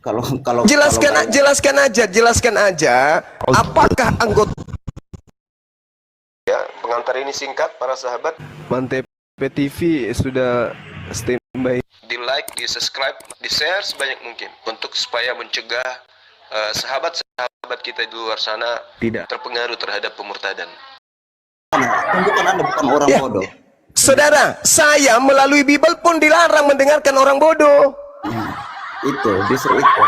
Kalau jelaskan aja. Apakah anggota ya, pengantar ini singkat para sahabat. Mantep TV sudah standby. Di like, di subscribe, di share sebanyak mungkin untuk supaya mencegah sahabat-sahabat kita di luar sana tidak terpengaruh terhadap pemurtadan. Tunjukkan Anda bukan orang bodoh. Saudara, saya melalui Bible pun dilarang mendengarkan orang bodoh. Itu, justru itu.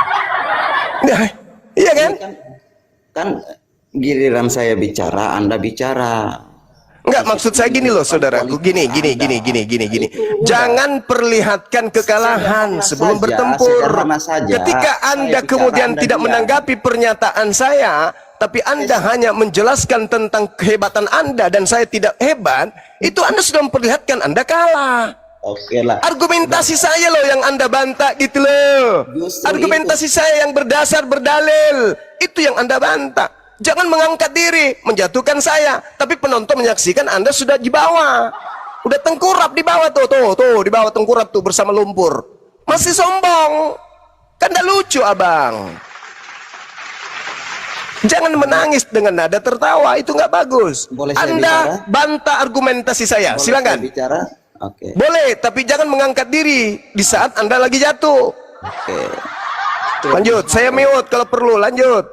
Nah, iya kan? Kan giliran saya bicara, Anda bicara. Enggak, maksud saya gini loh saudaraku, gini. Jangan perlihatkan kekalahan sebelum bertempur. Ketika Anda kemudian tidak menanggapi pernyataan saya, tapi Anda hanya menjelaskan tentang kehebatan Anda dan saya tidak hebat, itu Anda sudah memperlihatkan Anda kalah. Oke lah. Argumentasi saya loh yang Anda bantah gitu loh. Argumentasi saya yang berdasar berdalil, itu yang Anda bantah. Jangan mengangkat diri, menjatuhkan saya, tapi penonton menyaksikan Anda sudah di bawah. Udah tengkurap di bawah tuh, di bawah tengkurap tuh bersama lumpur. Masih sombong. Kan dah lucu abang. Jangan menangis dengan nada tertawa, itu nggak bagus. Boleh saya Anda bicara? bantah argumentasi saya, Boleh silakan. saya bicara? Oke. Boleh, tapi jangan mengangkat diri di saat Anda lagi jatuh. Oke. Lanjut, saya mute kalau perlu, lanjut.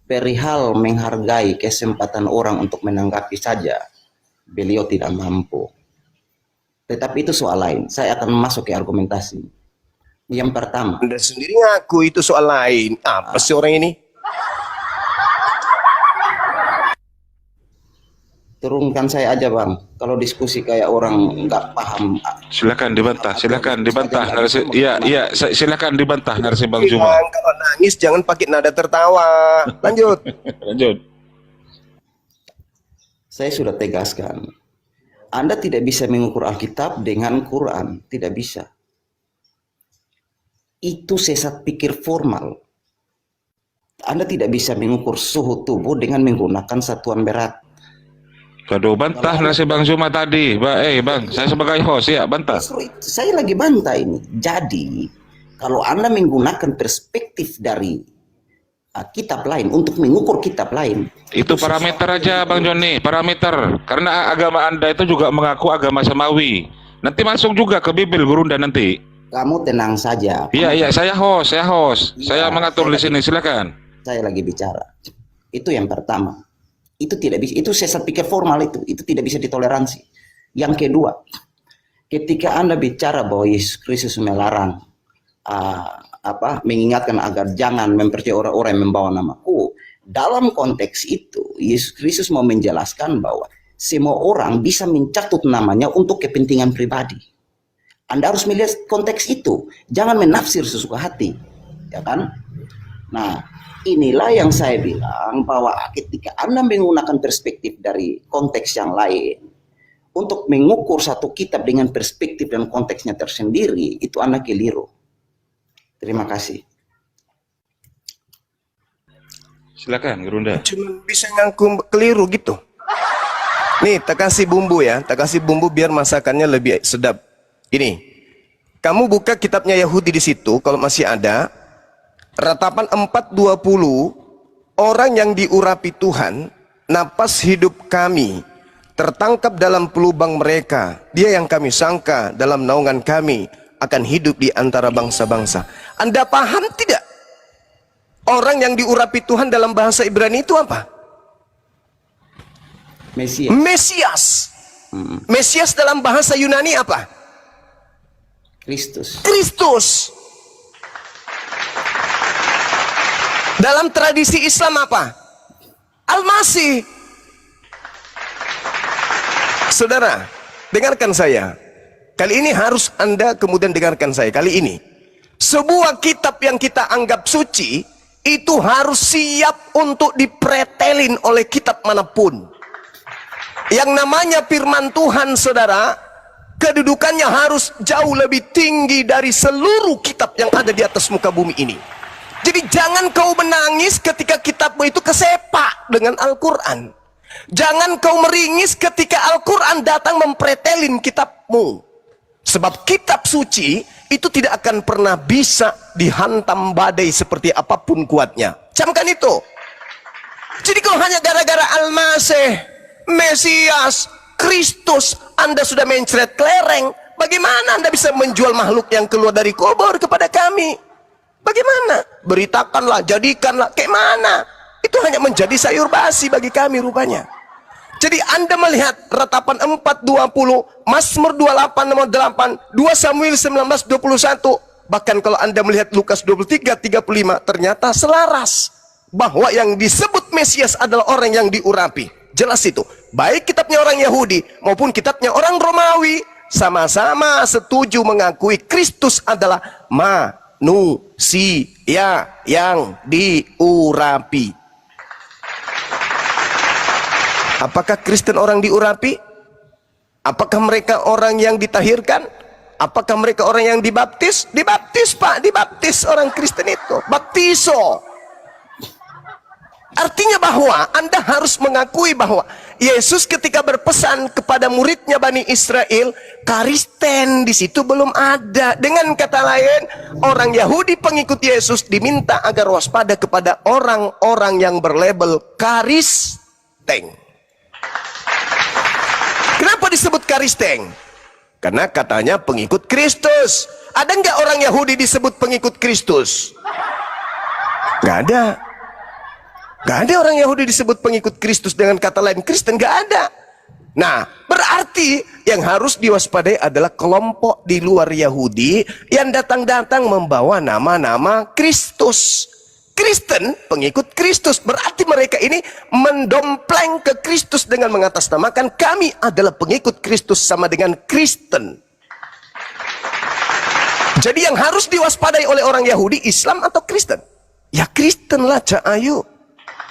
Perihal menghargai kesempatan orang untuk menanggapi saja, beliau tidak mampu. Tetapi itu soal lain. Saya akan masuk ke argumentasi. Yang pertama, Anda sendiri ngaku itu soal lain. Apa sih orang ini? turunkan saya aja bang. Kalau diskusi kayak orang nggak paham. Silakan dibantah, narasi. Iya, silakan dibantah narasi Bang Zuma. Kalau nangis jangan pakai nada tertawa. Lanjut. Lanjut. Saya sudah tegaskan. Anda tidak bisa mengukur Alkitab dengan Quran, tidak bisa. Itu sesat pikir formal. Anda tidak bisa mengukur suhu tubuh dengan menggunakan satuan berat. Waduh, bantah nasi Bang Zuma tadi. Bang, saya sebagai host ya, bantah. Saya lagi bantah ini. Jadi, kalau Anda menggunakan perspektif dari kitab lain untuk mengukur kitab lain, itu parameter aja Bang Joni, parameter. Karena agama Anda itu juga mengaku agama samawi. Nanti masuk juga ke Bible Gurunda nanti. Kamu tenang saja. Iya, saya host. Ya, Saya mengatur di sini, silakan. Saya lagi bicara. Itu yang pertama. Itu tidak bisa, itu sesat pikir formal itu tidak bisa ditoleransi. Yang kedua, ketika Anda bicara bahwa Yesus Kristus melarang mengingatkan agar jangan mempercayai orang-orang yang membawa namaku, dalam konteks itu Yesus Kristus mau menjelaskan bahwa semua orang bisa mencatut namanya untuk kepentingan pribadi. Anda harus melihat konteks itu, jangan menafsir sesuka hati, ya kan? Nah, inilah yang saya bilang bahwa ketika Anda menggunakan perspektif dari konteks yang lain untuk mengukur satu kitab dengan perspektif dan konteksnya tersendiri, itu Anda keliru. Terima kasih. Silakan, Gerunda. Cuma bisa ngaku keliru gitu. Nih, tak kasih bumbu ya, tak kasih bumbu biar masakannya lebih sedap. Ini, kamu buka kitabnya Yahudi di situ kalau masih ada. Ratapan 4:20, orang yang diurapi Tuhan, napas hidup kami tertangkap dalam pelubang mereka. Dia yang kami sangka dalam naungan kami akan hidup di antara bangsa-bangsa. Anda paham tidak? Orang yang diurapi Tuhan dalam bahasa Ibrani itu apa? Mesias. Mesias dalam bahasa Yunani apa? Kristus. Dalam tradisi Islam apa? Al-Masih. Saudara, dengarkan saya. Kali ini harus Anda kemudian dengarkan saya. Kali ini, sebuah kitab yang kita anggap suci, itu harus siap untuk dipretelin oleh kitab manapun. Yang namanya firman Tuhan, saudara, kedudukannya harus jauh lebih tinggi dari seluruh kitab yang ada di atas muka bumi ini. Jadi jangan kau menangis ketika kitabmu itu kesepak dengan Al-Quran. Jangan kau meringis ketika Al-Quran datang mempretelin kitabmu. Sebab kitab suci itu tidak akan pernah bisa dihantam badai seperti apapun kuatnya. Camkan itu. Jadi kalau hanya gara-gara Al-Masih, Mesias, Kristus, Anda sudah mencret kelereng, bagaimana Anda bisa menjual makhluk yang keluar dari kubur kepada kami? Bagaimana? Beritakanlah, jadikanlah, kayak mana? Itu hanya menjadi sayur basi bagi kami rupanya. Jadi Anda melihat ratapan 4:20, Mazmur 28 nomor 8, 2 Samuel 19:21, bahkan kalau Anda melihat Lukas 23:35, ternyata selaras bahwa yang disebut Mesias adalah orang yang diurapi. Jelas itu. Baik kitabnya orang Yahudi maupun kitabnya orang Romawi sama-sama setuju mengakui Kristus adalah manusia yang diurapi. Apakah Kristen orang diurapi? Apakah mereka orang yang ditahirkan? Apakah mereka orang yang dibaptis? Dibaptis, Pak, dibaptis orang Kristen itu. Baptiso. Artinya bahwa Anda harus mengakui bahwa Yesus ketika berpesan kepada muridnya Bani Israel, Karisten di situ belum ada. Dengan kata lain, orang Yahudi pengikut Yesus diminta agar waspada kepada orang-orang yang berlabel Karisten. Kenapa disebut Karisten? Karena katanya pengikut Kristus. Ada nggak orang Yahudi disebut pengikut Kristus? Nggak ada. Nggak ada orang Yahudi disebut pengikut Kristus dengan kata lain Kristen. Nggak ada. Nah, berarti yang harus diwaspadai adalah kelompok di luar Yahudi yang datang-datang membawa nama-nama Kristus. Kristen, pengikut Kristus. Berarti mereka ini mendompleng ke Kristus dengan mengatasnamakan kami adalah pengikut Kristus sama dengan Kristen. Jadi yang harus diwaspadai oleh orang Yahudi, Islam atau Kristen? Ya Kristen lah, Cak Ayu.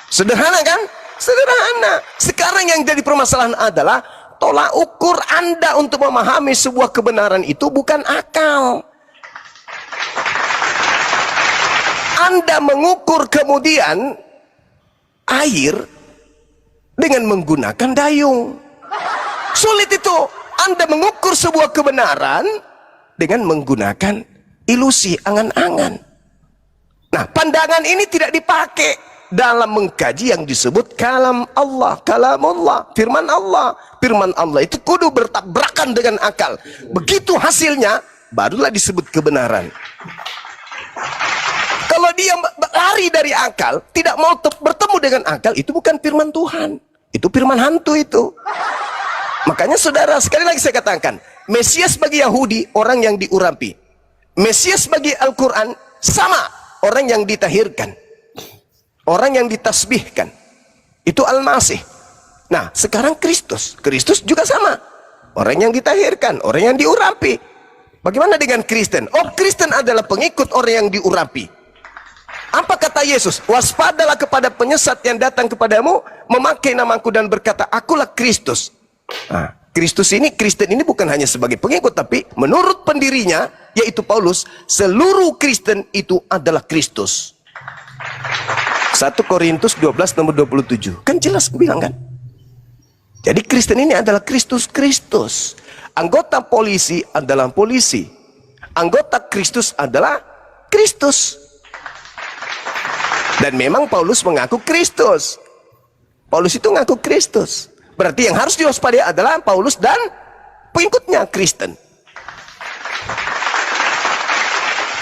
Sederhana kan? Sederhana. Sekarang yang jadi permasalahan adalah tolak ukur Anda untuk memahami sebuah kebenaran itu bukan akal. Anda mengukur kemudian air dengan menggunakan dayung. Sulit itu. Anda mengukur sebuah kebenaran dengan menggunakan ilusi, angan-angan. Nah, pandangan ini tidak dipakai dalam mengkaji yang disebut kalam Allah, firman Allah. Firman Allah itu kudu bertabrakan dengan akal. Begitu hasilnya, barulah disebut kebenaran. Kalau dia lari dari akal, tidak mau bertemu dengan akal, itu bukan firman Tuhan. Itu firman hantu itu. Makanya saudara, sekali lagi saya katakan, Mesias bagi Yahudi, orang yang diurapi. Mesias bagi Al-Quran, sama, orang yang ditahirkan. Orang yang ditasbihkan. Itu Al-Masih. Nah, sekarang Kristus. Kristus juga sama. Orang yang ditahirkan, orang yang diurapi. Bagaimana dengan Kristen? Oh, Kristen adalah pengikut orang yang diurapi. Apa kata Yesus? Waspadalah kepada penyesat yang datang kepadamu, memakai namaku dan berkata, akulah Kristus. Nah, Kristus ini, Kristen ini bukan hanya sebagai pengikut, tapi menurut pendirinya, yaitu Paulus, seluruh Kristen itu adalah Kristus. 1 Korintus 12 nomor 27. Kan jelas bilang kan? Jadi Kristen ini adalah Kristus. Anggota polisi adalah polisi. Anggota Kristus adalah Kristus. Dan memang Paulus mengaku Kristus. Paulus itu mengaku Kristus. Berarti yang harus diwaspadai adalah Paulus dan pengikutnya Kristen.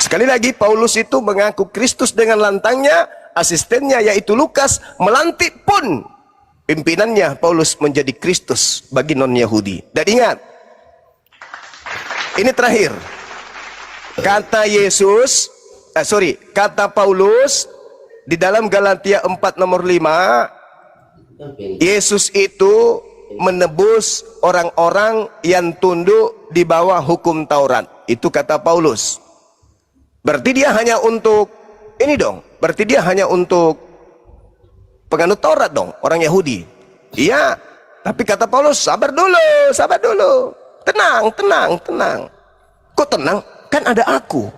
Sekali lagi, Paulus itu mengaku Kristus dengan lantangnya. Asistennya yaitu Lukas melantik pun pimpinannya Paulus menjadi Kristus bagi non-Yahudi. Dan ingat, ini terakhir, kata kata Paulus di dalam Galatia 4 nomor 5, Yesus itu menebus orang-orang yang tunduk di bawah hukum Taurat. Itu kata Paulus. Berarti dia hanya untuk ini dong. Berarti dia hanya untuk penganut Taurat dong, orang Yahudi. Iya, tapi kata Paulus, sabar dulu. Tenang. Kok tenang? Kan ada aku.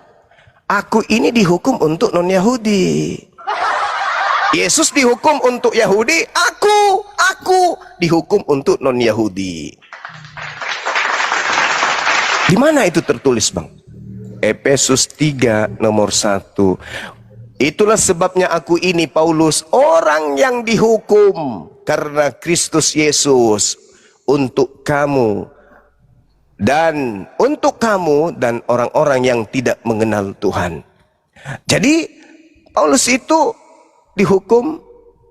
Aku ini dihukum untuk non-Yahudi. Yesus dihukum untuk Yahudi, aku dihukum untuk non-Yahudi. Di mana itu tertulis, Bang? Efesus 3 nomor 1. Itulah sebabnya aku ini Paulus, orang yang dihukum karena Kristus Yesus untuk kamu dan orang-orang yang tidak mengenal Tuhan. Jadi Paulus itu dihukum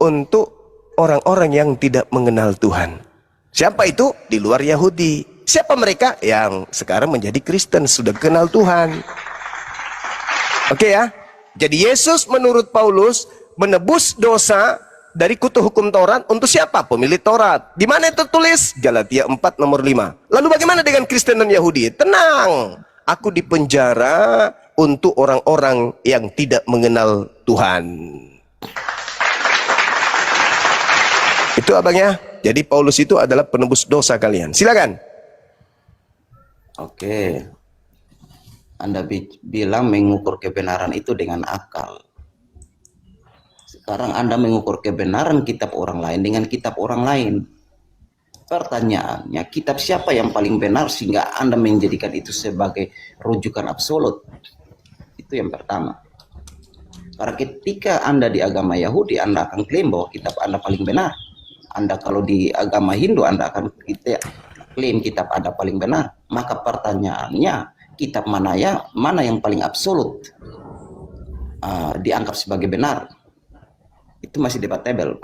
untuk orang-orang yang tidak mengenal Tuhan. Siapa itu? Di luar Yahudi. Siapa mereka? Yang sekarang menjadi Kristen, sudah kenal Tuhan. Oke ya. Jadi Yesus menurut Paulus menebus dosa dari kutu hukum Taurat untuk siapa? Pemilik Taurat. Di mana itu tertulis? Galatia 4 nomor 5. Lalu bagaimana dengan Kristen dan Yahudi? Tenang. Aku dipenjara untuk orang-orang yang tidak mengenal Tuhan. Itu abangnya. Jadi Paulus itu adalah penebus dosa kalian. Silakan. Oke. Anda bilang mengukur kebenaran itu dengan akal. Sekarang Anda mengukur kebenaran kitab orang lain dengan kitab orang lain. Pertanyaannya, kitab siapa yang paling benar sehingga Anda menjadikan itu sebagai rujukan absolut? Itu yang pertama. Karena ketika Anda di agama Yahudi, Anda akan klaim bahwa kitab Anda paling benar. Anda kalau di agama Hindu, Anda akan klaim kitab Anda paling benar. Maka pertanyaannya, kitab mana yang paling absolut dianggap sebagai benar? Itu masih debatable.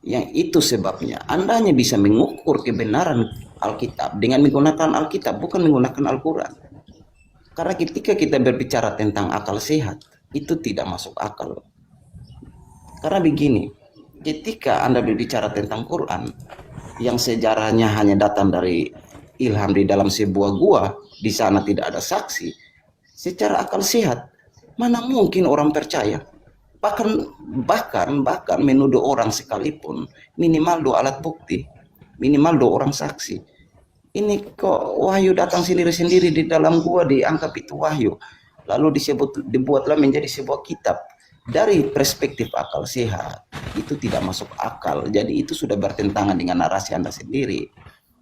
Yang itu sebabnya Anda hanya bisa mengukur kebenaran Alkitab dengan menggunakan Alkitab, bukan menggunakan Al-Quran. Karena ketika kita berbicara tentang akal sehat, itu tidak masuk akal. Karena begini, ketika Anda berbicara tentang Quran yang sejarahnya hanya datang dari ilham di dalam sebuah gua, di sana tidak ada saksi, secara akal sehat mana mungkin orang percaya? Bahkan menuduh orang sekalipun minimal 2 alat bukti, minimal 2 orang saksi. Ini kok wahyu datang sendiri-sendiri di dalam gua, dianggap itu wahyu, lalu dibuatlah menjadi sebuah kitab. Dari perspektif akal sehat itu tidak masuk akal. Jadi itu sudah bertentangan dengan narasi Anda sendiri.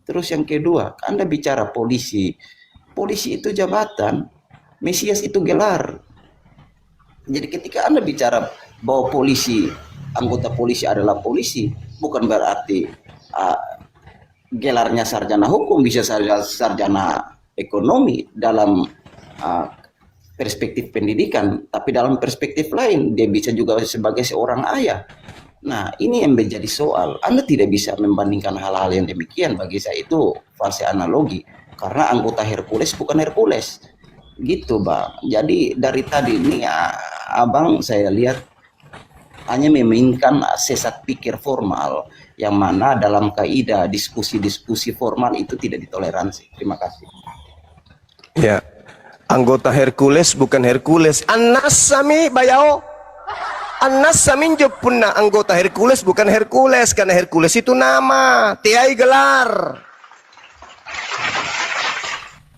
Terus yang kedua, Anda bicara polisi. Polisi itu jabatan, Mesias itu gelar. Jadi ketika Anda bicara bahwa anggota polisi adalah polisi, bukan berarti gelarnya sarjana hukum, bisa sarjana ekonomi dalam perspektif pendidikan, tapi dalam perspektif lain dia bisa juga sebagai seorang ayah. Nah, ini yang menjadi soal. Anda tidak bisa membandingkan hal-hal yang demikian. Bagi saya itu false analogi, karena anggota Hercules bukan Hercules. Gitu, Bang. Jadi dari tadi ini Abang saya lihat hanya memainkan sesat pikir formal, yang mana dalam kaidah diskusi-diskusi formal itu tidak ditoleransi. Terima kasih. Ya. Anggota Hercules bukan Hercules. An-Nasami bayao. An-Nasami punna anggota Hercules bukan Hercules, karena Hercules itu nama, tiai gelar.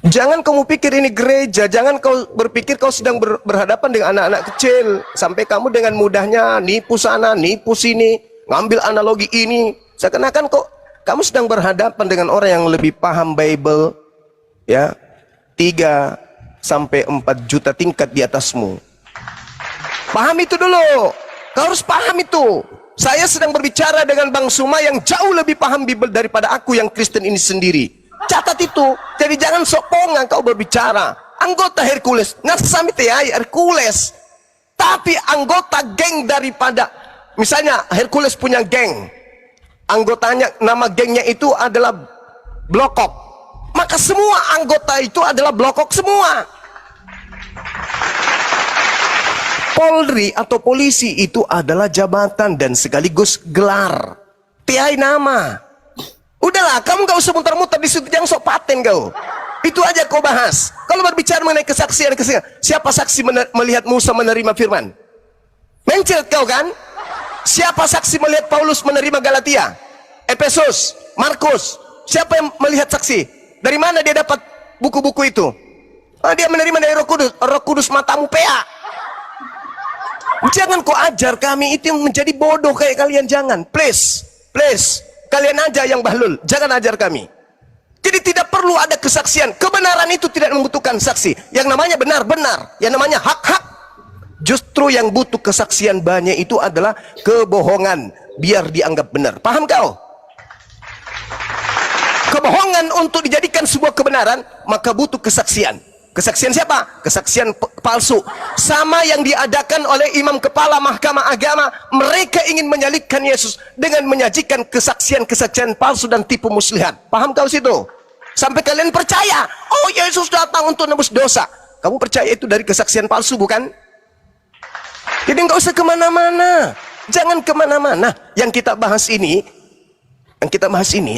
Jangan kamu pikir ini gereja, jangan kau berpikir kau sedang berhadapan dengan anak-anak kecil sampai kamu dengan mudahnya nipu sana, nipu sini, ngambil analogi ini. Seakan-akan kok kamu sedang berhadapan dengan orang yang lebih paham Bible, ya, 3 sampai 4 juta tingkat di atasmu. Paham itu dulu. Kau harus paham itu. Saya sedang berbicara dengan Bang Suma yang jauh lebih paham Bible daripada aku yang Kristen ini sendiri. Catat itu. Jadi jangan sok pongang kau berbicara. Anggota Hercules, ngasami tiai Hercules. Tapi anggota geng daripada, misalnya Hercules punya geng. Anggotanya, nama gengnya itu adalah Blokok. Maka semua anggota itu adalah Blokok semua. Polri atau polisi itu adalah jabatan dan sekaligus gelar. Tiai nama. Udahlah, kamu gak usah muter-muter di situ, jangan sok paten kau. Itu aja kau bahas. Kalau berbicara mengenai kesaksian, siapa saksi melihat Musa menerima firman? Mencret kau kan? Siapa saksi melihat Paulus menerima Galatia, Efesus, Markus? Siapa yang melihat saksi? Dari mana dia dapat buku-buku itu? Dia menerima dari Roh Kudus. Roh Kudus matamu pea. Jangan kau ajar kami itu yang menjadi bodoh kayak kalian, jangan. Please. Kalian aja yang bahlul, jangan ajar kami. Jadi tidak perlu ada kesaksian. Kebenaran itu tidak membutuhkan saksi. Yang namanya benar-benar, yang namanya hak-hak. Justru yang butuh kesaksian banyak itu adalah kebohongan, biar dianggap benar. Paham kau? Kebohongan untuk dijadikan sebuah kebenaran, maka butuh kesaksian. Kesaksian siapa? Kesaksian palsu. Sama yang diadakan oleh imam kepala mahkamah agama. Mereka ingin menyalibkan Yesus dengan menyajikan kesaksian-kesaksian palsu dan tipu muslihat. Paham kau situ? Sampai kalian percaya, oh Yesus datang untuk nebus dosa. Kamu percaya itu dari kesaksian palsu, bukan? Jadi nggak usah kemana-mana. Jangan kemana-mana. Yang kita bahas ini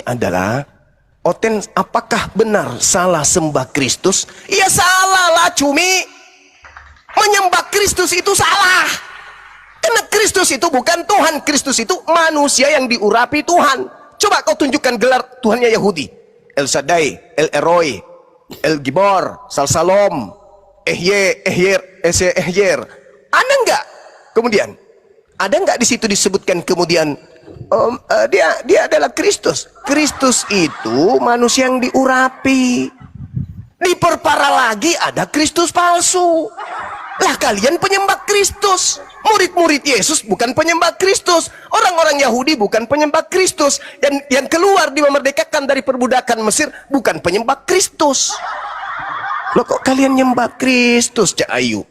adalah apakah benar salah sembah Kristus? Ya salah lah, cumi. Menyembah Kristus itu salah. Karena Kristus itu bukan Tuhan. Kristus itu manusia yang diurapi Tuhan. Coba kau tunjukkan gelar Tuhannya Yahudi. El Shaddai, El Eroi, El Gibor, Salsalom, Ehyer. Ada enggak? Kemudian ada enggak di situ disebutkan kemudian dia adalah Kristus. Kristus itu manusia yang diurapi. Diperparah lagi ada Kristus palsu. Lah kalian penyembah Kristus. Murid-murid Yesus bukan penyembah Kristus. Orang-orang Yahudi bukan penyembah Kristus. Yang keluar dimerdekakan dari perbudakan Mesir bukan penyembah Kristus. Loh kok kalian nyembah Kristus, Cak Ayu?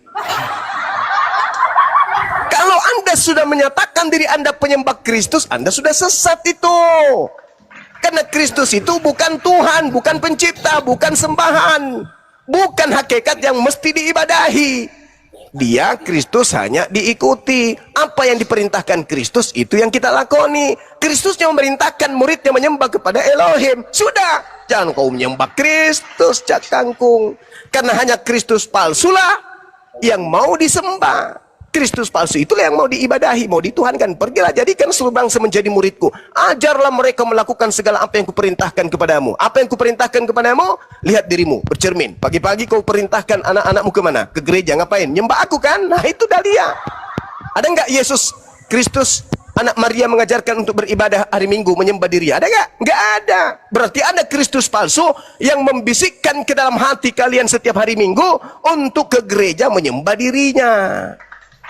Kalau Anda sudah menyatakan diri Anda penyembah Kristus, Anda sudah sesat itu. Karena Kristus itu bukan Tuhan, bukan pencipta, bukan sembahan, bukan hakikat yang mesti diibadahi. Dia, Kristus, hanya diikuti. Apa yang diperintahkan Kristus, itu yang kita lakoni. Kristusnya memerintahkan muridnya menyembah kepada Elohim. Sudah, jangan kau menyembah Kristus, Cak Kangkung. Karena hanya Kristus palsulah yang mau disembah. Kristus palsu itulah yang mau diibadahi, mau dituhankan. Pergilah, jadikan seluruh bangsa menjadi muridku. Ajarlah mereka melakukan segala apa yang kuperintahkan kepadamu. Apa yang kuperintahkan kepadamu? Lihat dirimu, bercermin. Pagi-pagi kau perintahkan anak-anakmu kemana? Ke gereja, ngapain? Nyembah aku kan? Nah itu dah dia. Ada nggak Yesus Kristus, anak Maria, mengajarkan untuk beribadah hari Minggu, menyembah diri? Ada nggak? Nggak ada. Berarti ada Kristus palsu yang membisikkan ke dalam hati kalian setiap hari Minggu untuk ke gereja menyembah dirinya.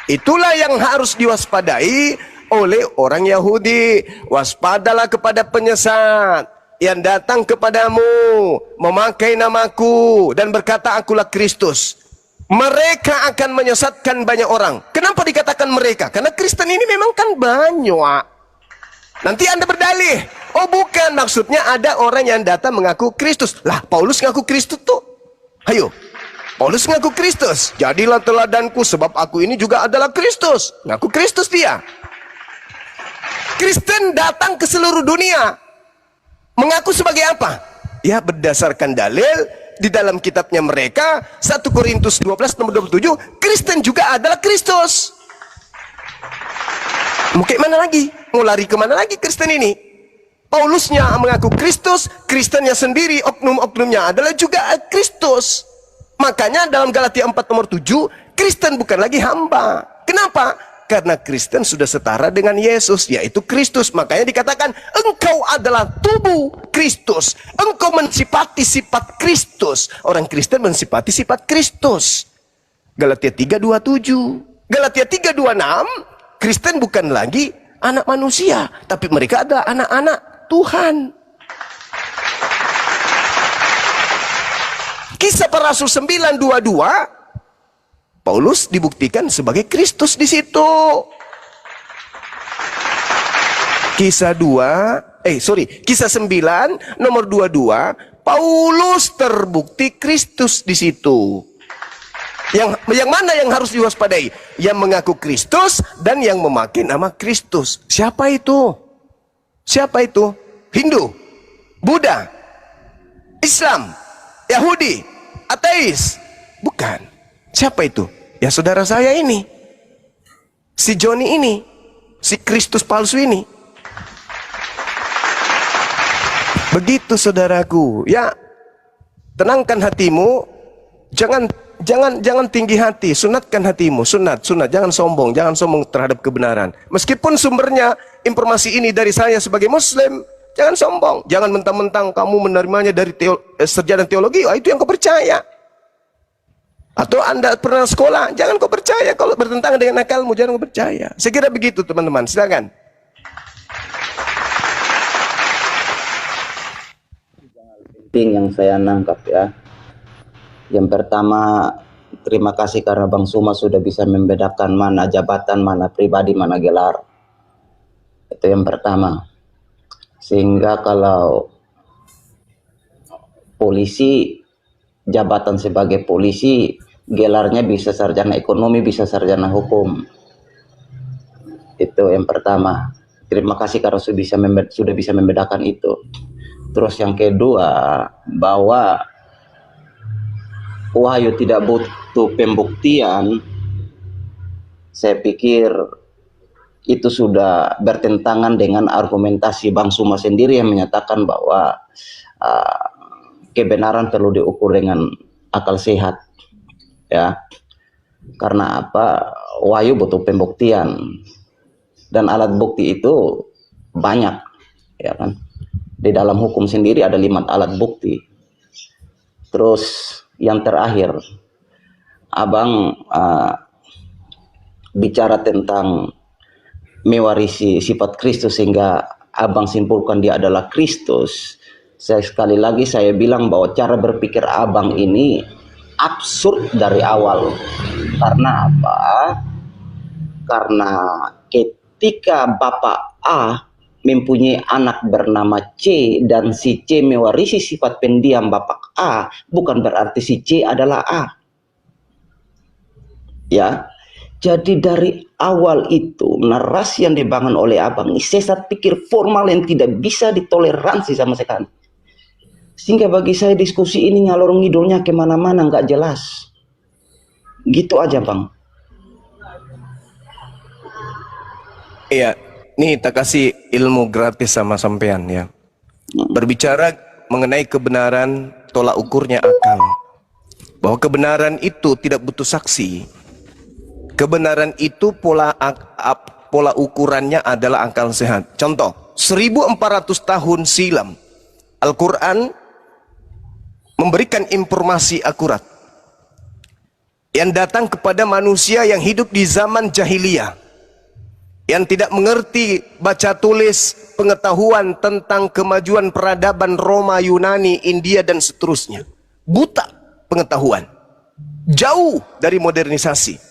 Itulah yang harus diwaspadai oleh orang Yahudi. Waspadalah kepada penyesat yang datang kepadamu memakai namaku dan berkata akulah Kristus. Mereka akan menyesatkan banyak orang. Kenapa dikatakan mereka? Karena Kristen ini memang kan banyak. Nanti Anda berdalih, oh bukan, maksudnya ada orang yang datang mengaku Kristus. Lah Paulus ngaku Kristus tuh. Ayo, Paulus ngaku Kristus. Jadilah teladanku sebab aku ini juga adalah Kristus. Ngaku Kristus dia. Kristen datang ke seluruh dunia. Mengaku sebagai apa? Ya berdasarkan dalil di dalam kitabnya mereka. 1 Korintus 12 nomor 27. Kristen juga adalah Kristus. Mau kayak mana lagi? Mau lari kemana lagi Kristen ini? Paulusnya mengaku Kristus. Kristennya sendiri, oknum-oknumnya adalah juga Kristus. Makanya dalam Galatia 4 nomor 7, Kristen bukan lagi hamba. Kenapa? Karena Kristen sudah setara dengan Yesus, yaitu Kristus. Makanya dikatakan, engkau adalah tubuh Kristus. Engkau mensifati sifat Kristus. Orang Kristen mensifati sifat Kristus. Galatia 3:27. Galatia 3:26, Kristen bukan lagi anak manusia, tapi mereka adalah anak-anak Tuhan. Kisah Para Rasul 9:22, Paulus dibuktikan sebagai Kristus di situ. Kisah 9 nomor 22, Paulus terbukti Kristus di situ. Yang mana yang harus diwaspadai? Yang mengaku Kristus dan yang memakai nama Kristus. Siapa itu? Siapa itu? Hindu, Buddha, Islam, Yahudi, ateis? Bukan. Siapa itu? Ya saudara saya ini, si Joni ini, si Kristus palsu ini. Begitu saudaraku. Ya, tenangkan hatimu. Jangan tinggi hati. Sunatkan hatimu. Sunat. Jangan sombong terhadap kebenaran. Meskipun sumbernya informasi ini dari saya sebagai Muslim, Jangan sombong. Jangan mentang-mentang kamu menerimanya dari sarjana teologi, itu yang kau percaya. Atau Anda pernah sekolah, jangan kau percaya. Kalau bertentangan dengan akalmu, jangan kau percaya. Saya kira begitu teman-teman, silakan. Penting yang saya nangkap ya. Yang pertama, terima kasih karena Bang Suma sudah bisa membedakan mana jabatan, mana pribadi, mana gelar. Itu yang pertama. Sehingga kalau polisi, jabatan sebagai polisi, gelarnya bisa sarjana ekonomi, bisa sarjana hukum. Itu yang pertama. Terima kasih karena sudah bisa membedakan itu. Terus yang kedua, bahwa Wahyu tidak butuh pembuktian, saya pikir itu sudah bertentangan dengan argumentasi Bang Suma sendiri yang menyatakan bahwa kebenaran perlu diukur dengan akal sehat, ya. Karena apa? Wahyu butuh pembuktian dan alat bukti itu banyak, ya kan? Di dalam hukum sendiri ada 5 alat bukti. Terus yang terakhir, Abang bicara tentang mewarisi sifat Kristus sehingga Abang simpulkan dia adalah Kristus. Sekali lagi saya bilang bahwa cara berpikir Abang ini absurd dari awal. Karena apa? Karena ketika Bapak A mempunyai anak bernama C dan si C mewarisi sifat pendiam Bapak A, bukan berarti si C adalah A. Ya. Jadi dari awal itu narasi yang dibangun oleh Abang ini sesat pikir formal yang tidak bisa ditoleransi sama sekali. Sehingga bagi saya diskusi ini ngalor ngidulnya kemana-mana nggak jelas. Gitu aja Bang. Iya, nih tak kasih ilmu gratis sama sampean ya. Berbicara mengenai kebenaran, tolak ukurnya akal. Bahwa kebenaran itu tidak butuh saksi. Kebenaran itu pola ukurannya adalah akal sehat. Contoh, 1400 tahun silam Al-Quran memberikan informasi akurat yang datang kepada manusia yang hidup di zaman jahiliyah, yang tidak mengerti baca tulis, pengetahuan tentang kemajuan peradaban Roma, Yunani, India dan seterusnya. Buta pengetahuan, jauh dari modernisasi.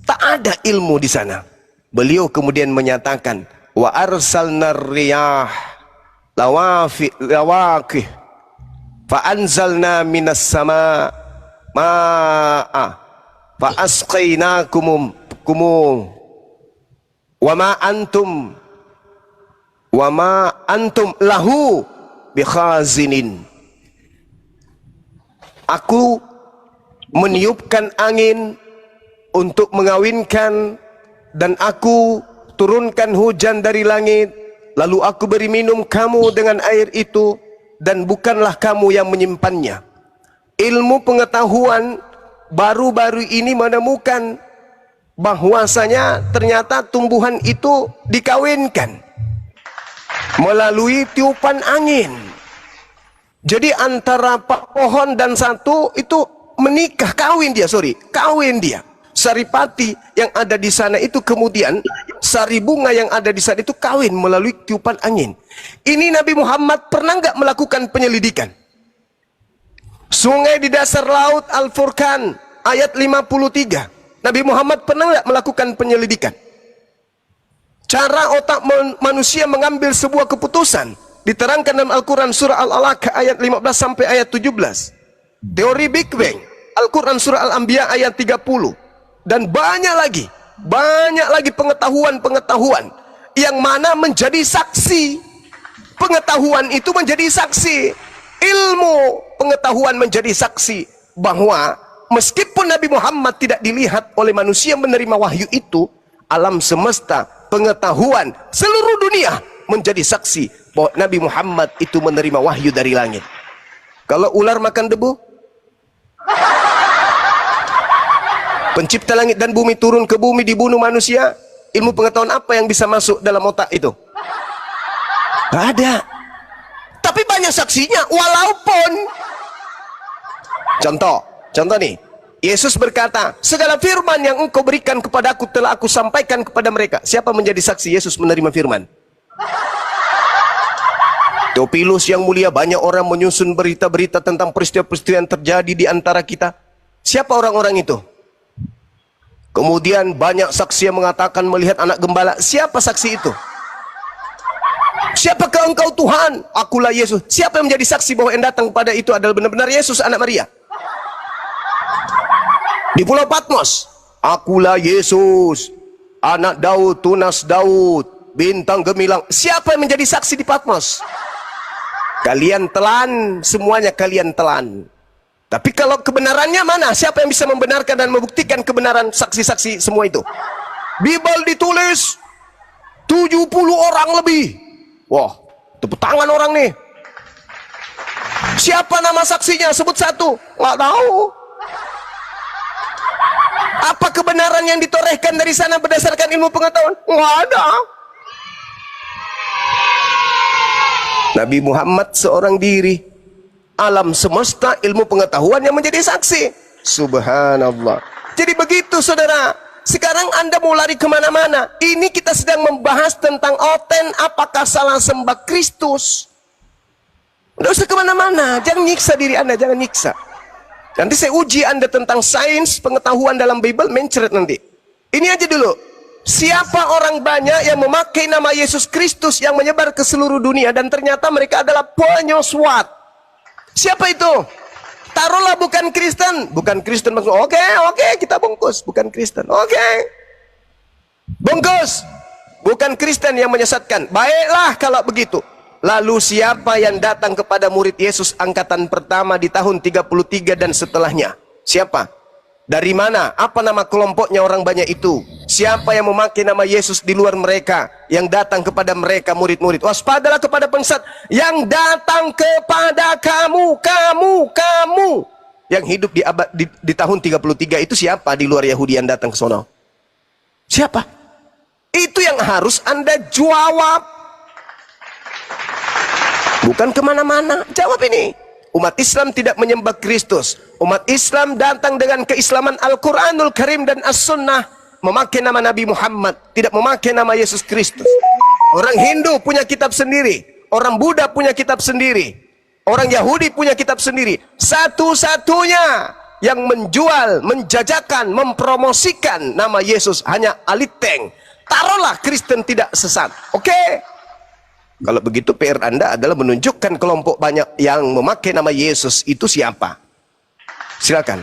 Tak ada ilmu di sana. Beliau kemudian menyatakan, wa arsalna riyah lawaqih fa anzalna minas sama ma'a fa asqainakum wa ma antum lahu bikhazinin. Aku meniupkan angin untuk mengawinkan, dan aku turunkan hujan dari langit, lalu aku beri minum kamu dengan air itu, dan bukanlah kamu yang menyimpannya. Ilmu pengetahuan baru-baru ini menemukan bahwasanya ternyata tumbuhan itu dikawinkan melalui tiupan angin. Jadi antara pohon dan satu itu menikah, kawin dia. Saripati yang ada di sana itu kemudian sari bunga yang ada di sana itu kawin melalui tiupan angin. Ini Nabi Muhammad pernah nggak melakukan penyelidikan? Sungai di dasar laut Al-Furqan ayat 53. Nabi Muhammad pernah nggak melakukan penyelidikan? Cara otak manusia mengambil sebuah keputusan diterangkan dalam Al-Quran surah Al-Alaq ayat 15 sampai ayat 17. Teori Big Bang Al-Quran surah Al-Anbiya ayat 30. Dan banyak lagi pengetahuan yang mana menjadi saksi. Pengetahuan itu menjadi saksi, ilmu pengetahuan menjadi saksi bahwa meskipun Nabi Muhammad tidak dilihat oleh manusia menerima wahyu itu, alam semesta, pengetahuan seluruh dunia menjadi saksi bahwa Nabi Muhammad itu menerima wahyu dari langit. Kalau ular makan debu, pencipta langit dan bumi turun ke bumi dibunuh manusia, ilmu pengetahuan apa yang bisa masuk dalam otak itu? Gak ada. Tapi banyak saksinya, walaupun. Contoh nih. Yesus berkata, segala firman yang engkau berikan kepadaku telah aku sampaikan kepada mereka. Siapa menjadi saksi Yesus menerima firman? Teopilus yang mulia, banyak orang menyusun berita-berita tentang peristiwa-peristiwa yang terjadi di antara kita. Siapa orang-orang itu? Kemudian banyak saksi yang mengatakan melihat anak gembala. Siapa saksi itu? Siapakah engkau Tuhan? Akulah Yesus. Siapa yang menjadi saksi bahwa yang datang kepada itu adalah benar-benar Yesus anak Maria? Di Pulau Patmos, akulah Yesus, anak Daud, tunas Daud, bintang gemilang. Siapa yang menjadi saksi di Patmos? Kalian telan, semuanya kalian telan. Tapi kalau kebenarannya mana? Siapa yang bisa membenarkan dan membuktikan kebenaran saksi-saksi semua itu? Bible ditulis 70 orang lebih. Wah, tepuk tangan orang nih. Siapa nama saksinya? Sebut satu. Nggak tahu. Apa kebenaran yang ditorehkan dari sana berdasarkan ilmu pengetahuan? Nggak ada. Nabi Muhammad seorang diri. Alam semesta ilmu pengetahuan yang menjadi saksi. Subhanallah. Jadi begitu saudara. Sekarang Anda mau lari kemana-mana. Ini kita sedang membahas tentang oten. Apakah salah sembah Kristus? Tidak usah kemana-mana. Jangan nyiksa diri Anda. Jangan nyiksa. Nanti saya uji Anda tentang sains pengetahuan dalam Bible, mencret nanti. Ini aja dulu. Siapa orang banyak yang memakai nama Yesus Kristus yang menyebar ke seluruh dunia dan ternyata mereka adalah penyusuat? Siapa itu? Taruhlah bukan Kristen. Bukan Kristen maksud, oke, kita bungkus. Bukan Kristen. Oke. Bungkus. Bukan Kristen yang menyesatkan. Baiklah kalau begitu. Lalu siapa yang datang kepada murid Yesus angkatan pertama di tahun 33 dan setelahnya? Siapa? Dari mana? Apa nama kelompoknya orang banyak itu? Siapa yang memakai nama Yesus di luar mereka? Yang datang kepada mereka murid-murid. Waspadalah kepada pengsesat yang datang kepada kamu. Yang hidup di tahun 33 itu siapa di luar Yahudi yang datang ke sono? Siapa? Itu yang harus Anda jawab. Bukan kemana-mana. Jawab ini. Umat Islam tidak menyembah Kristus. Umat Islam datang dengan keislaman Al-Quranul Karim dan As-Sunnah. Memakai nama Nabi Muhammad. Tidak memakai nama Yesus Kristus. Orang Hindu punya kitab sendiri. Orang Buddha punya kitab sendiri. Orang Yahudi punya kitab sendiri. Satu-satunya yang menjual, menjajakan, mempromosikan nama Yesus hanya Aliteng. Taruhlah Kristen tidak sesat. Oke? Kalau begitu PR Anda adalah menunjukkan kelompok banyak yang memakai nama Yesus itu siapa. Silakan.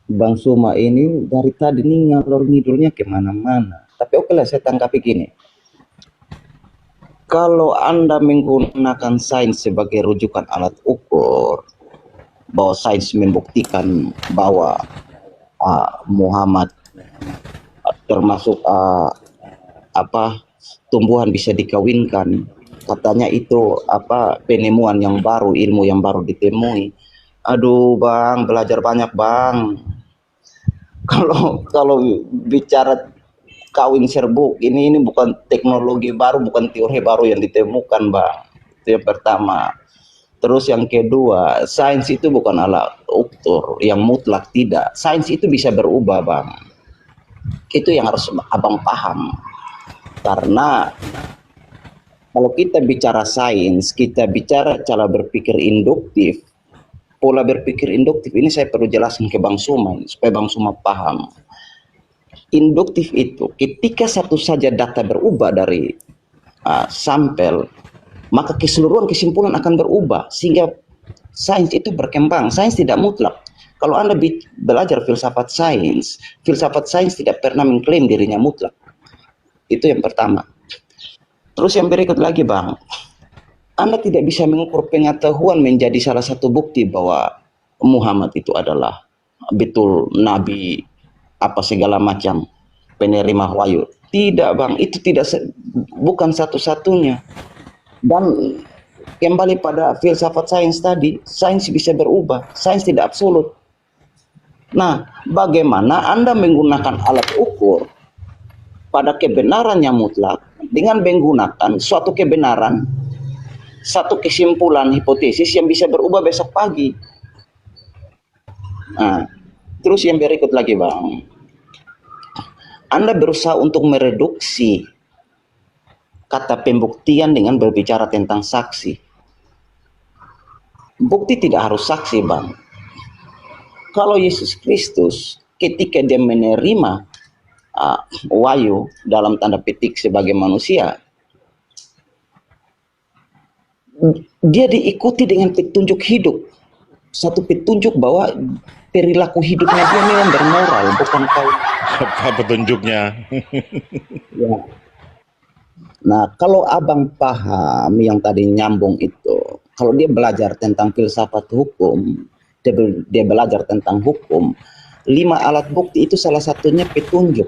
Bang Suma ini dari tadi nih ngalor ngidulnya kemana-mana. Tapi oke lah, saya tangkapi gini. Kalau Anda menggunakan sains sebagai rujukan alat ukur, bahwa sains membuktikan bahwa Muhammad termasuk tumbuhan bisa dikawinkan, katanya itu penemuan yang baru, ilmu yang baru ditemui. Aduh bang, belajar banyak bang. Kalau bicara kawin serbuk ini bukan teknologi baru, bukan teori baru yang ditemukan bang. Itu yang pertama. Terus yang kedua, sains itu bukan alat ukur yang mutlak, tidak. Sains itu bisa berubah bang. Itu yang harus abang paham. Karena kalau kita bicara sains, kita bicara cara berpikir induktif. Pola berpikir induktif ini saya perlu jelaskan ke Bang Suma supaya Bang Suma paham. Induktif itu ketika satu saja data berubah dari sampel, maka keseluruhan kesimpulan akan berubah sehingga sains itu berkembang. Sains tidak mutlak. Kalau Anda belajar filsafat sains tidak pernah mengklaim dirinya mutlak. Itu yang pertama. Terus yang berikut lagi bang, Anda tidak bisa mengukur pengetahuan menjadi salah satu bukti bahwa Muhammad itu adalah betul nabi apa segala macam penerima wahyu. Tidak bang, itu bukan satu-satunya. Dan kembali pada filsafat sains tadi, sains bisa berubah, sains tidak absolut. Nah, bagaimana Anda menggunakan alat ukur pada kebenaran yang mutlak dengan menggunakan suatu kebenaran, satu kesimpulan hipotesis yang bisa berubah besok pagi. Nah, terus yang berikut lagi Bang, Anda berusaha untuk mereduksi kata pembuktian dengan berbicara tentang saksi. Bukti tidak harus saksi Bang. Kalau Yesus Kristus ketika dia menerima wahyu dalam tanda petik sebagai manusia, dia diikuti dengan petunjuk hidup, satu petunjuk bahwa perilaku hidupnya dia memang bermoral, bukan kau. Apa petunjuknya? Ya. Nah, kalau abang paham yang tadi nyambung itu, kalau dia belajar tentang filsafat hukum, dia belajar tentang hukum, 5 alat bukti itu salah satunya petunjuk,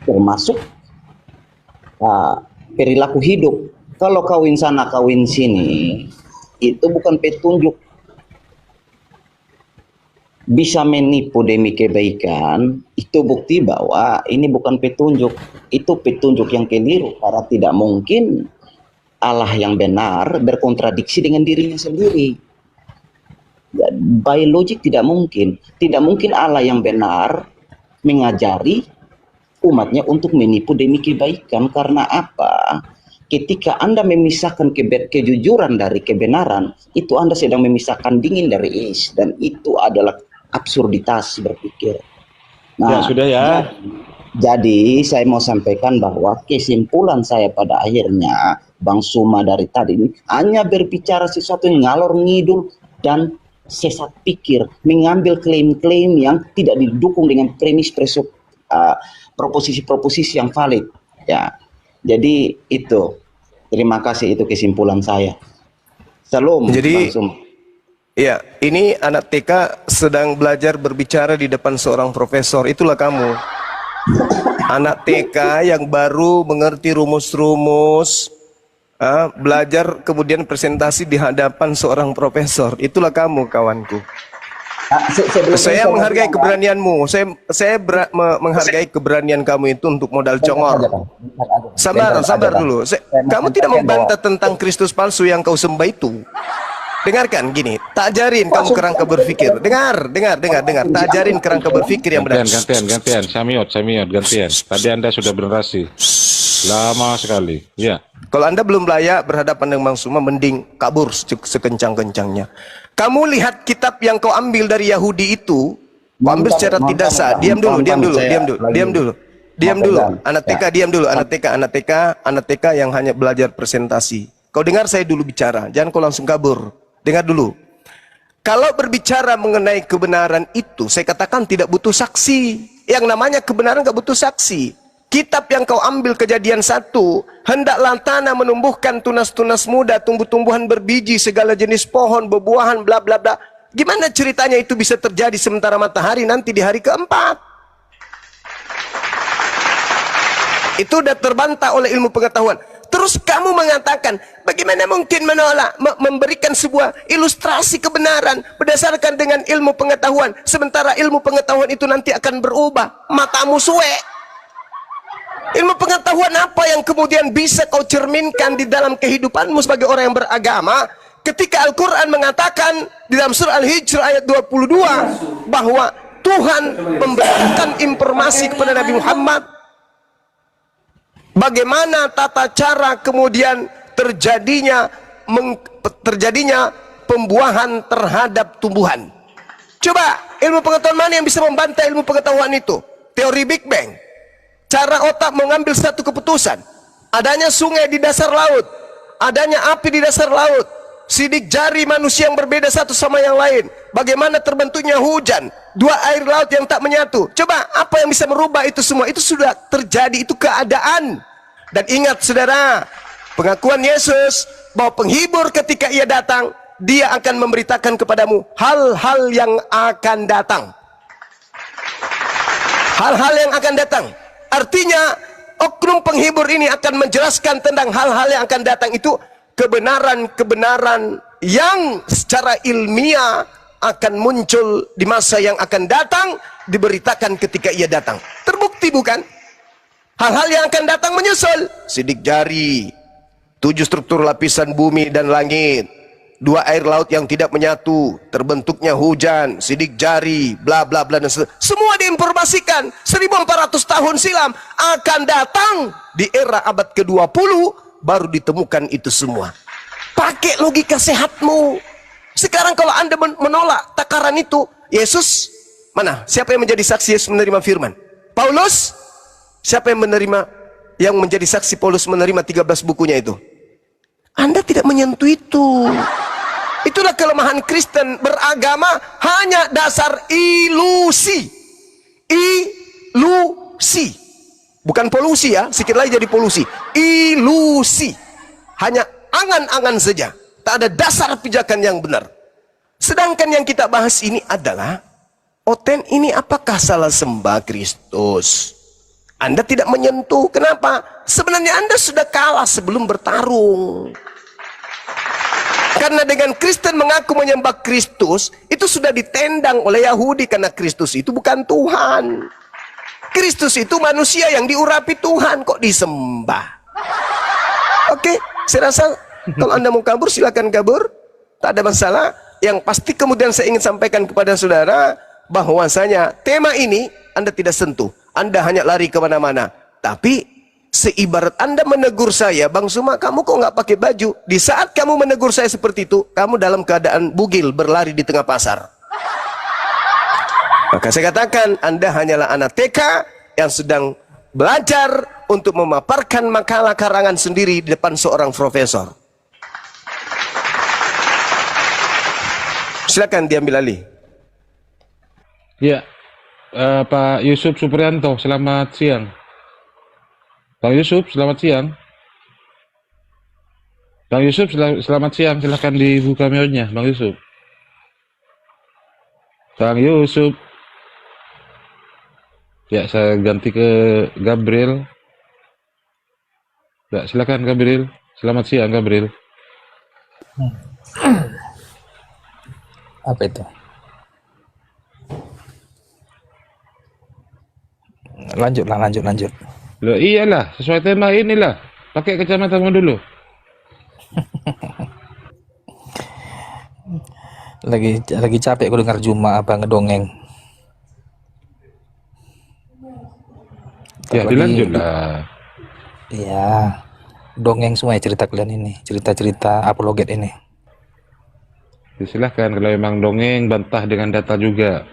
termasuk perilaku hidup. Kalau kawin sana kawin sini, itu bukan petunjuk. Bisa menipu demi kebaikan, itu bukti bahwa ini bukan petunjuk. Itu petunjuk yang keliru, karena tidak mungkin Allah yang benar berkontradiksi dengan dirinya sendiri. By logic tidak mungkin. Tidak mungkin Allah yang benar mengajari umatnya untuk menipu demi kebaikan. Karena apa? Ketika Anda memisahkan kejujuran dari kebenaran, itu Anda sedang memisahkan dingin dari es, dan itu adalah absurditas berpikir. Ya sudah ya. Jadi saya mau sampaikan bahwa kesimpulan saya pada akhirnya, Bang Suma dari tadi ini hanya berbicara sesuatu yang ngalor ngidul dan sesat pikir, mengambil klaim-klaim yang tidak didukung dengan premis proposisi-proposisi yang valid. Ya, jadi itu. Terima kasih, itu kesimpulan saya. Salam. Jadi, Bang Suma. ya, ini anak TK sedang belajar berbicara di depan seorang profesor. Itulah kamu. Anak TK yang baru mengerti rumus-rumus, belajar kemudian presentasi di hadapan seorang profesor. Itulah kamu, kawanku. Saya menghargai keberanianmu. Saya menghargai keberanian kamu itu untuk modal congor. Sabar dulu. Kamu tidak membantah tentang Kristus palsu yang kau sembah itu. Dengarkan gini, tak ajarin kamu kerangka berpikir. Dengar. Tak ajarin kerangka berpikir yang benar. Gantian. Samiot, gantian. Tadi Anda sudah berorasi. Lama sekali. Ya. Kalau Anda belum layak berhadapan dengan Bang Suma, mending kabur sekencang-kencangnya. Kamu lihat kitab yang kau ambil dari Yahudi itu, kau ambil secara tidak sah. Diam dulu. Anak TK, diam dulu. Anak TK yang hanya belajar presentasi. Kau dengar saya dulu bicara, jangan kau langsung kabur. Dengar dulu. Kalau berbicara mengenai kebenaran itu, saya katakan tidak butuh saksi. Yang namanya kebenaran gak butuh saksi. Kitab yang kau ambil Kejadian 1, hendaklah tanah menumbuhkan tunas-tunas muda, tumbuh-tumbuhan berbiji, segala jenis pohon, bebuahan, bla bla bla. Gimana ceritanya itu bisa terjadi sementara matahari nanti di hari keempat? Itu udah terbantah oleh ilmu pengetahuan. Terus kamu mengatakan, bagaimana mungkin menolak, memberikan sebuah ilustrasi kebenaran berdasarkan dengan ilmu pengetahuan, sementara ilmu pengetahuan itu nanti akan berubah. Matamu suwe. Ilmu pengetahuan apa yang kemudian bisa kau cerminkan di dalam kehidupanmu sebagai orang yang beragama, ketika Al-Quran mengatakan di dalam surah Al-Hijr ayat 22 bahwa Tuhan memberikan informasi kepada Nabi Muhammad bagaimana tata cara kemudian terjadinya pembuahan terhadap tumbuhan. Coba ilmu pengetahuan mana yang bisa membantah ilmu pengetahuan itu? Teori Big Bang. Cara otak mengambil satu keputusan. Adanya sungai di dasar laut, adanya api di dasar laut, sidik jari manusia yang berbeda satu sama yang lain, bagaimana terbentuknya hujan, dua air laut yang tak menyatu. Coba apa yang bisa merubah itu semua? Itu sudah terjadi, itu keadaan. Dan ingat saudara, pengakuan Yesus bahwa penghibur ketika ia datang, dia akan memberitakan kepadamu hal-hal yang akan datang. Hal-hal yang akan datang. Artinya oknum penghibur ini akan menjelaskan tentang hal-hal yang akan datang, itu kebenaran-kebenaran yang secara ilmiah akan muncul di masa yang akan datang, diberitakan ketika ia datang. Terbukti bukan? Hal-hal yang akan datang menyusul. Sidik jari, 7 struktur lapisan bumi dan langit, 2 air laut yang tidak menyatu, terbentuknya hujan, sidik jari, bla bla bla dan semua diinformasikan 1400 tahun silam akan datang di era abad ke-20 baru ditemukan itu semua. Pakai logika sehatmu. Sekarang kalau Anda menolak takaran itu, Yesus mana? Siapa yang menjadi saksi Yesus menerima firman? Paulus? Siapa yang menjadi saksi Paulus menerima 13 bukunya itu? Anda tidak menyentuh itu. Itulah kelemahan Kristen beragama, hanya dasar ilusi. Ilusi. Bukan polusi ya, sedikit lagi jadi polusi. Ilusi. Hanya angan-angan saja. Tak ada dasar pijakan yang benar. Sedangkan yang kita bahas ini adalah, Oten ini apakah salah sembah Kristus? Anda tidak menyentuh. Kenapa? Sebenarnya Anda sudah kalah sebelum bertarung. Karena dengan Kristen mengaku menyembah Kristus, itu sudah ditendang oleh Yahudi karena Kristus itu bukan Tuhan. Kristus itu manusia yang diurapi Tuhan, kok disembah. Oke, saya rasa kalau Anda mau kabur silakan kabur, tak ada masalah. Yang pasti kemudian saya ingin sampaikan kepada saudara bahwasanya tema ini Anda tidak sentuh. Anda hanya lari kemana-mana. Tapi seibarat Anda menegur saya, Bang Suma, kamu kok nggak pakai baju? Di saat kamu menegur saya seperti itu, kamu dalam keadaan bugil berlari di tengah pasar. Maka saya katakan, Anda hanyalah anak TK yang sedang belajar untuk memaparkan makalah karangan sendiri di depan seorang profesor. Silakan diambil alih. Ya, Pak Yusuf Supriyanto, selamat siang. Bang Yusuf, selamat siang. Bang Yusuf, selamat siang. Silahkan dibuka mute-nya, Bang Yusuf. Bang Yusuf. Ya, saya ganti ke Gabriel. Ya, silakan Gabriel. Selamat siang, Gabriel. Apa itu? Lanjut. Loh, iyalah, sesuai tema inilah. Pakai kacamatamu dulu. Lagi capek aku dengar Juma apa ngedongeng. Ya, Kalau dilanjut lah. Iya, dongeng semua ya cerita kalian ini, cerita-cerita apologet ini. Ya, silahkan, kalau memang dongeng, bantah dengan data juga.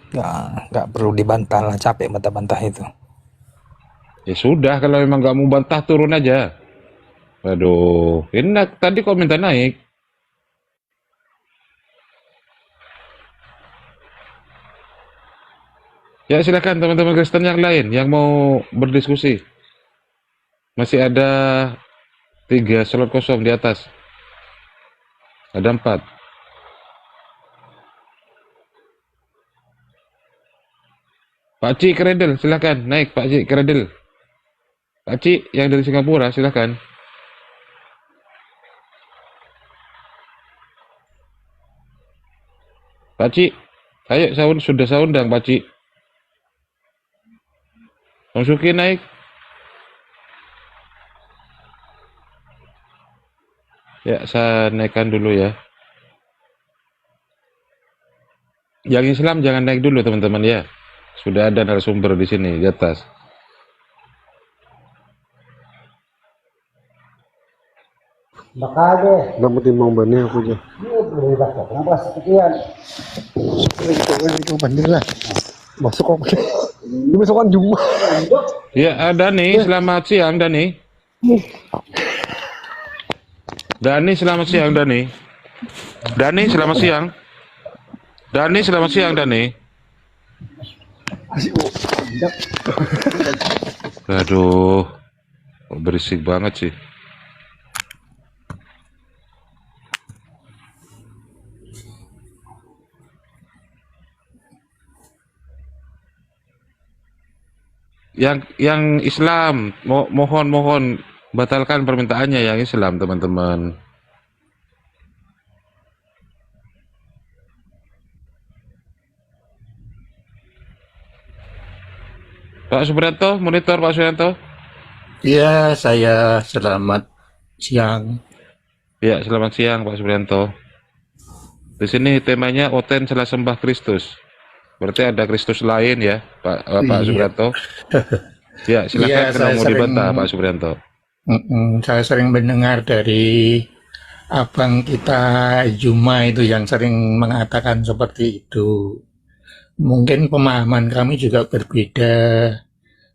Nggak perlu dibantah lah, capek bantah-bantah itu. Ya sudah, kalau memang nggak mau bantah, turun aja. Aduh, ini tadi komentar naik. Ya silakan teman-teman Kristen yang lain yang mau berdiskusi. Masih ada 3 slot kosong di atas. Ada 4. Pak Cik Kredel, silakan naik Pak Cik Kredel. Pak Cik yang dari Singapura, silakan. Pak Cik, ayo sudah saya undang Pak Cik. Masukin naik. Ya, saya naikkan dulu ya. Yang Islam jangan naik dulu teman-teman ya. Sudah ada narasumber di sini di atas. Makanya, Dapat timbang bannya aku aja. ini belum dibaca. Kenapa sekian? Itu bandir lah. Masuk kok. Ini besok kan Jumat. Ya, Dani, selamat siang Dani. Dani, selamat siang Dani. Dani, selamat siang. Dani, selamat siang Dani. Aduh, kok berisik banget sih. Yang Islam, mohon batalkan permintaannya yang Islam teman-teman. Pak Supriyanto, monitor Pak Supriyanto. Ya, saya selamat siang. Ya, selamat siang Pak Supriyanto. Di sini temanya Oten salah sembah Kristus. Berarti ada Kristus lain ya, Pak Iya. Supriyanto. Ya, silakan Iya, kalau saya mau sering, dibantah Pak Supriyanto. saya sering mendengar dari abang kita Juma itu yang sering mengatakan seperti itu. Mungkin pemahaman kami juga berbeda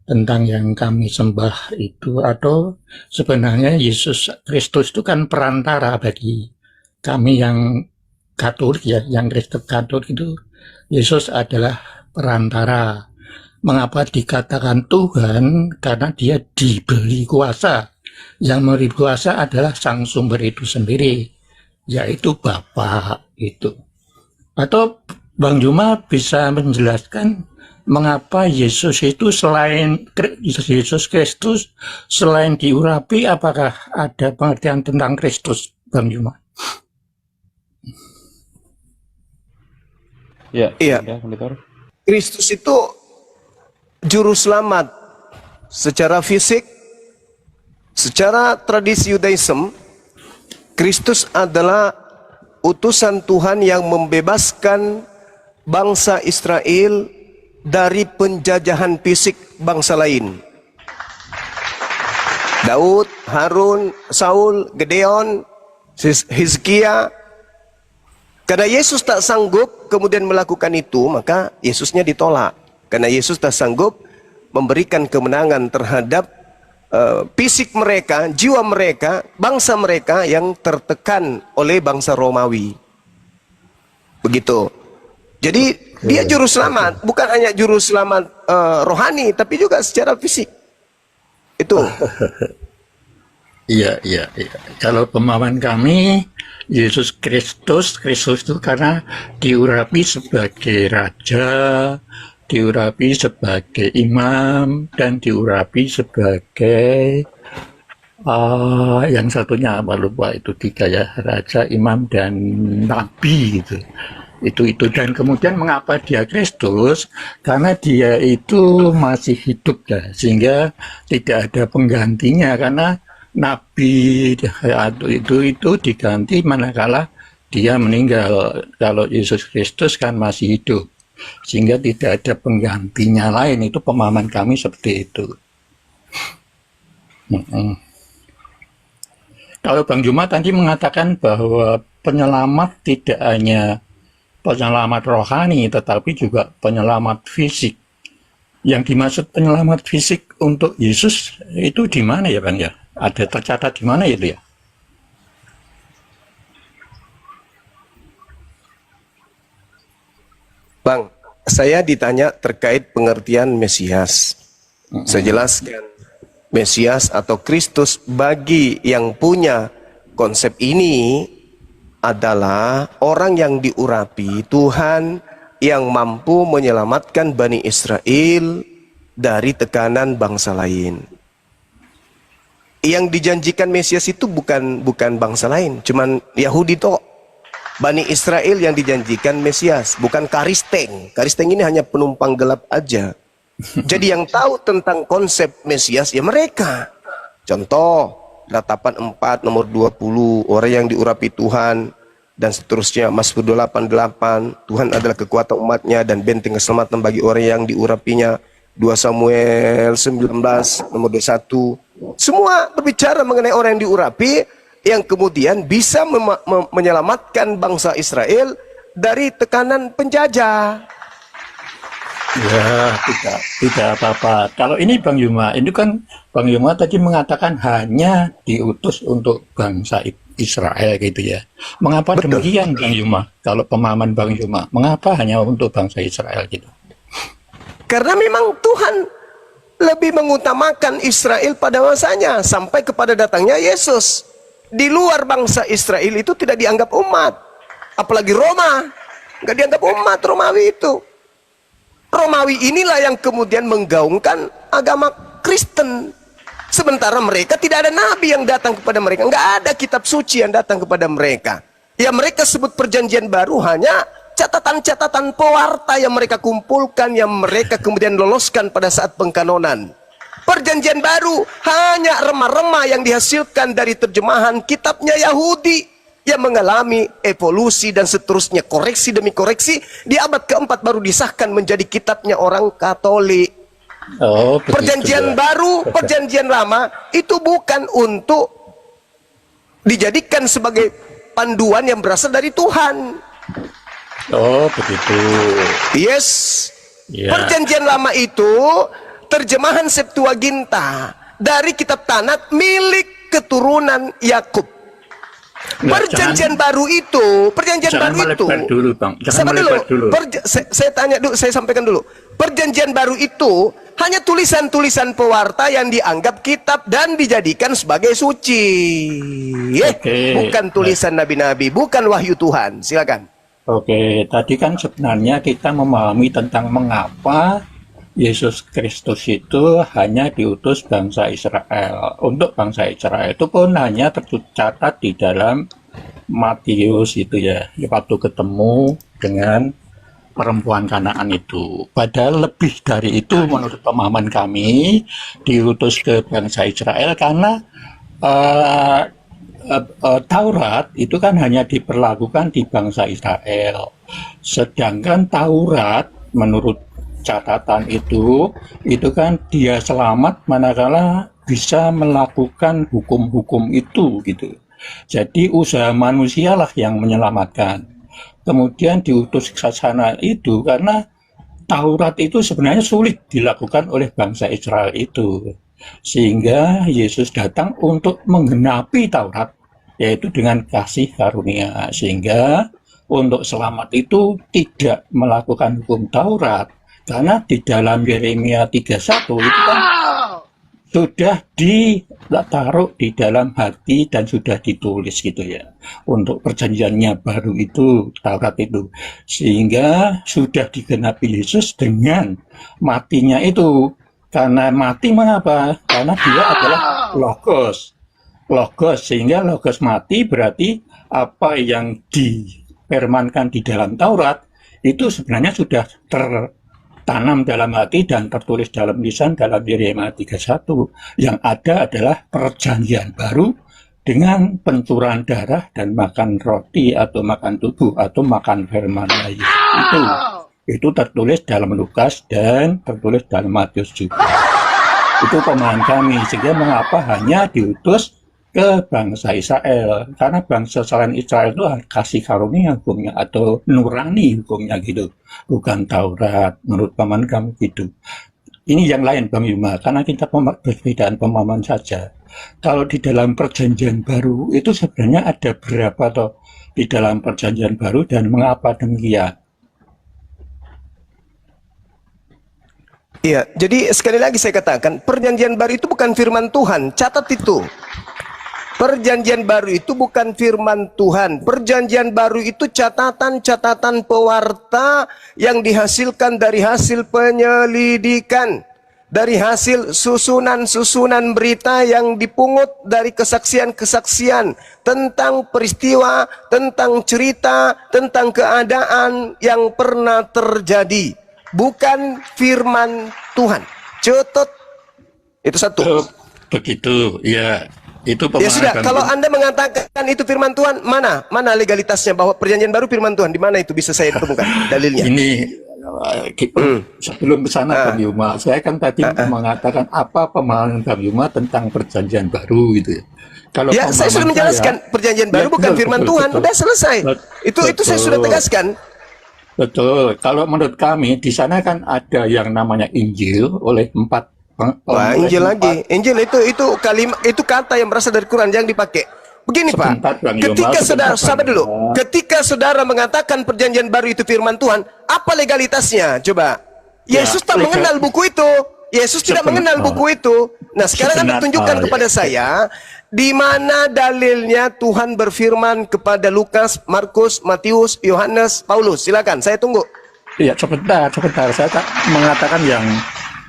tentang yang kami sembah itu, atau sebenarnya Yesus Kristus itu kan perantara bagi kami yang Katolik ya, yang Kristen Katolik itu Yesus adalah perantara. Mengapa dikatakan Tuhan? Karena dia diberi kuasa. Yang memberi kuasa adalah sang sumber itu sendiri, yaitu Bapa itu. Atau Bang Juma bisa menjelaskan mengapa Yesus itu selain Yesus Kristus, selain diurapi, apakah ada pengertian tentang Kristus, Bang Juma? Ya, Iya. ya, monitor. Kristus itu juru selamat secara fisik, secara tradisi Yudaism. Kristus adalah utusan Tuhan yang membebaskan bangsa Israel dari penjajahan fisik bangsa lain. Daud, Harun, Saul, Gedeon, Hizkia. Karena Yesus tak sanggup kemudian melakukan itu, maka Yesusnya ditolak. Karena Yesus tak sanggup memberikan kemenangan terhadap fisik mereka, jiwa mereka, bangsa mereka yang tertekan oleh bangsa Romawi. Begitu. Jadi dia juru selamat, bukan hanya juru selamat rohani, tapi juga secara fisik. Itu. Iya. Kalau pemahaman kami, Yesus Kristus itu karena diurapi sebagai raja, diurapi sebagai imam, dan diurapi sebagai yang satunya apa lupa, itu tiga ya, raja, imam, dan nabi gitu. Itu dan kemudian mengapa dia Kristus? Karena dia itu masih hidup ya, sehingga tidak ada penggantinya, karena nabi itu diganti manakala dia meninggal. Kalau Yesus Kristus kan masih hidup, sehingga tidak ada penggantinya lain. Itu pemahaman kami seperti itu. Kalau Bang Juma tadi mengatakan bahwa penyelamat tidak hanya penyelamat rohani, tetapi juga penyelamat fisik. Yang dimaksud penyelamat fisik untuk Yesus itu di mana ya Bang ya? Ada tercatat di mana itu ya? Bang, saya ditanya terkait pengertian Mesias. Saya jelaskan, Mesias atau Kristus bagi yang punya konsep ini adalah orang yang diurapi Tuhan, yang mampu menyelamatkan Bani Israel dari tekanan bangsa lain. Yang dijanjikan Mesias itu bukan bangsa lain, cuman Yahudi toh. Bani Israel yang dijanjikan Mesias, bukan Karisteng. Karisteng ini hanya penumpang gelap aja. Jadi yang tahu tentang konsep Mesias ya mereka. Contoh, Ratapan 4 nomor 20, orang yang diurapi Tuhan, dan seterusnya. Mazmur 88, Tuhan adalah kekuatan umatnya dan benteng keselamatan bagi orang yang diurapinya. 2 Samuel 19 nomor 21. Semua berbicara mengenai orang yang diurapi, yang kemudian bisa menyelamatkan bangsa Israel dari tekanan penjajah. Ya, tidak apa-apa. Kalau ini Bang Yuma, ini kan Bang Yuma tadi mengatakan hanya diutus untuk bangsa Israel gitu ya. Mengapa Betul. demikian Bang Yuma? Kalau pemahaman Bang Yuma, mengapa hanya untuk bangsa Israel gitu? Karena memang Tuhan lebih mengutamakan Israel pada masanya sampai kepada datangnya Yesus. Di luar bangsa Israel itu tidak dianggap umat. Apalagi Roma, nggak dianggap umat Romawi itu. Romawi inilah yang kemudian menggaungkan agama Kristen. Sementara mereka tidak ada nabi yang datang kepada mereka. Nggak ada kitab suci yang datang kepada mereka. Ya mereka sebut perjanjian baru hanya catatan-catatan pewarta yang mereka kumpulkan, yang mereka kemudian loloskan pada saat pengkanonan. Perjanjian baru hanya remah-remah yang dihasilkan dari terjemahan kitabnya Yahudi yang mengalami evolusi dan seterusnya, koreksi demi koreksi. Di abad keempat baru disahkan menjadi kitabnya orang Katolik. Oh, begitu Perjanjian ya. baru, perjanjian lama itu bukan untuk dijadikan sebagai panduan yang berasal dari Tuhan. Oh, begitu. Yes. Ya. Perjanjian lama itu terjemahan Septuaginta dari kitab Tanakh milik keturunan Yakub. Perjanjian baru itu, perjanjian Jangan baru itu. melebar dulu, Bang. Jangan Sabar melebar dulu. Saya tanya dulu, saya sampaikan dulu. Perjanjian baru itu hanya tulisan-tulisan pewarta yang dianggap kitab dan dijadikan sebagai suci. Oke. Bukan tulisan nabi-nabi, bukan wahyu Tuhan. Silakan. Oke, tadi kan sebenarnya kita memahami tentang mengapa Yesus Kristus itu hanya diutus bangsa Israel. Untuk bangsa Israel itu pun hanya tercatat di dalam Matius itu ya, waktu ketemu dengan perempuan Kanaan itu. Padahal lebih dari itu menurut pemahaman kami diutus ke bangsa Israel karena Taurat itu kan hanya diperlakukan di bangsa Israel. Sedangkan Taurat menurut catatan itu kan dia selamat manakala bisa melakukan hukum-hukum itu gitu. Jadi usaha manusialah yang menyelamatkan. Kemudian diutus ke sana itu karena Taurat itu sebenarnya sulit dilakukan oleh bangsa Israel itu. Sehingga Yesus datang untuk menggenapi Taurat, yaitu dengan kasih karunia. Sehingga untuk selamat itu tidak melakukan hukum Taurat. Karena di dalam Yeremia 31 itu kan sudah ditaruh di dalam hati dan sudah ditulis gitu ya. Untuk perjanjiannya baru itu, Taurat itu. Sehingga sudah digenapi Yesus dengan matinya itu. Karena mati mengapa? Karena dia adalah Logos. Logos, sehingga Logos mati berarti apa yang difirmankan di dalam Taurat itu sebenarnya sudah tertanam dalam hati dan tertulis dalam lisan dalam Yeremia 31. Yang ada adalah perjanjian baru dengan pencurahan darah dan makan roti atau makan tubuh atau makan firman Yesus. Itu tertulis dalam Lukas dan tertulis dalam Matius juga. Itu pemahaman kami. Sehingga mengapa hanya diutus ke bangsa Israel, karena bangsa selain Israel itu kasih karunia hukumnya atau nurani hukumnya gitu, bukan Taurat. Menurut pemahaman kami gitu. Ini yang lain Bang Yuma, karena kita perbedaan pemahaman saja. Kalau di dalam perjanjian baru itu sebenarnya ada berapa toh di dalam perjanjian baru dan mengapa demikian? Iya, jadi sekali lagi saya katakan, perjanjian baru itu bukan firman Tuhan. Catat itu. Perjanjian baru itu bukan firman Tuhan. Perjanjian baru itu catatan-catatan pewarta yang dihasilkan dari hasil penyelidikan. Dari hasil susunan-susunan berita yang dipungut dari kesaksian-kesaksian tentang peristiwa, tentang cerita, tentang keadaan yang pernah terjadi. Bukan firman Tuhan. Cetot. Itu satu. Begitu, ya. Itu Ya sudah, pemahaman kalau Anda mengatakan itu firman Tuhan, mana legalitasnya bahwa perjanjian baru firman Tuhan? Di mana itu bisa saya temukan dalilnya? ini sebelum ke sana Bang Yuma, saya kan tadi mengatakan apa pemahaman Bang Yuma tentang perjanjian baru gitu ya. Kalau Ya, saya sudah menjelaskan perjanjian baru bukan firman Tuhan. Udah selesai. Itu saya sudah tegaskan. Betul. Kalau menurut kami di sana kan ada yang namanya Injil oleh empat. Wah, Injil lagi. Injil itu kalimat, itu kata yang berasal dari Quran yang dipakai. Begini Sebentar, Pak, Bang Yoma, ketika saudara, sebentar, sabar Bang dulu. Yoma. Ketika saudara mengatakan perjanjian baru itu firman Tuhan, apa legalitasnya? Coba. Ya, Yesus tak legal- mengenal buku itu. Yesus tidak Sebentar. mengenal buku itu. Nah, sekarang Anda Sebentar, tunjukkan ya. kepada saya di mana dalilnya Tuhan berfirman kepada Lukas, Markus, Matius, Yohanes, Paulus. Silakan, saya tunggu. Ya, sebentar. Saya tak mengatakan yang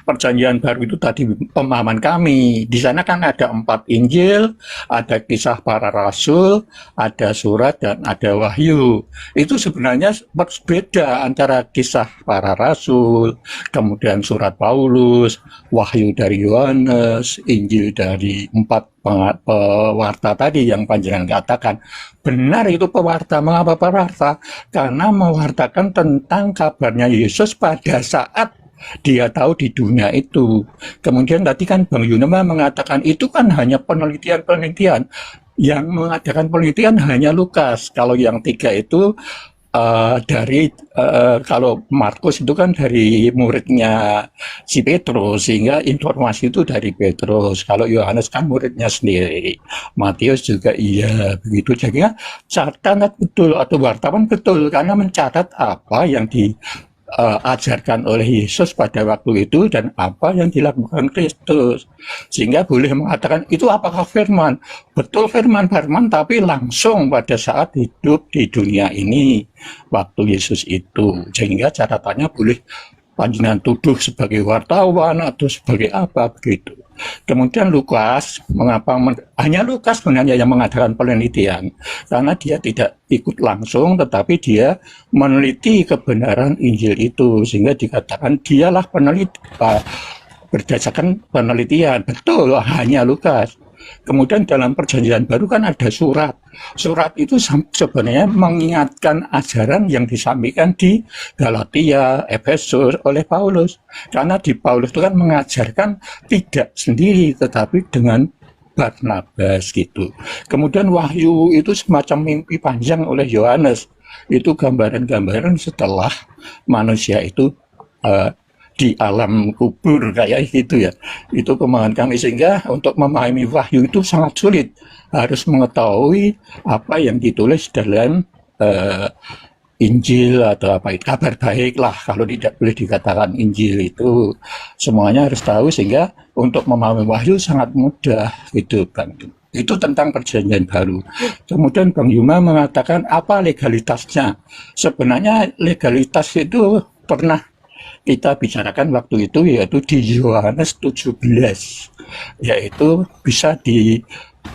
Perjanjian Baru itu tadi pemahaman kami. Di sana kan ada 4 Injil, ada kisah para rasul, ada surat, dan ada wahyu. Itu sebenarnya berbeda antara kisah para rasul, kemudian surat Paulus, wahyu dari Yohanes, Injil dari 4 pewarta tadi yang panjenengan katakan. Benar itu pewarta. Mengapa pewarta? Karena mewartakan tentang kabarnya Yesus pada saat dia tahu di dunia itu. Kemudian tadi kan Bang Yunema mengatakan itu kan hanya penelitian-penelitian. Yang mengadakan penelitian hanya Lukas. Kalau yang 3 itu kalau Markus itu kan dari muridnya si Petrus, sehingga informasi itu dari Petrus. Kalau Yohanes kan muridnya sendiri, Matius juga iya, begitu. Jadi catat betul, atau wartawan betul, karena mencatat apa yang diajarkan oleh Yesus pada waktu itu dan apa yang dilakukan Kristus, sehingga boleh mengatakan itu apakah firman, betul firman, tapi langsung pada saat hidup di dunia ini waktu Yesus itu, sehingga catatannya boleh panjenengan tuduh sebagai wartawan atau sebagai apa begitu. Kemudian Lukas, mengapa hanya Lukas sebenarnya yang mengadakan penelitian, karena dia tidak ikut langsung, tetapi dia meneliti kebenaran Injil itu, sehingga dikatakan dialah peneliti berdasarkan penelitian. Betul, hanya Lukas. Kemudian dalam Perjanjian Baru kan ada surat. Surat itu sebenarnya mengingatkan ajaran yang disampaikan di Galatia, Efesus oleh Paulus. Karena di Paulus itu kan mengajarkan tidak sendiri, tetapi dengan Barnabas gitu. Kemudian wahyu itu semacam mimpi panjang oleh Yohanes. Itu gambaran-gambaran setelah manusia itu di alam kubur kayak gitu ya. Itu pemahaman kami, sehingga untuk memahami wahyu itu sangat sulit. Harus mengetahui apa yang ditulis dalam Injil atau apa itu, kabar baik lah, kalau tidak boleh dikatakan Injil itu. Semuanya harus tahu, sehingga untuk memahami wahyu sangat mudah gitu Bang. Itu tentang Perjanjian Baru. Kemudian Bang Yuma mengatakan apa legalitasnya. Sebenarnya legalitas itu pernah kita bicarakan waktu itu, yaitu di Yohanes 17, yaitu bisa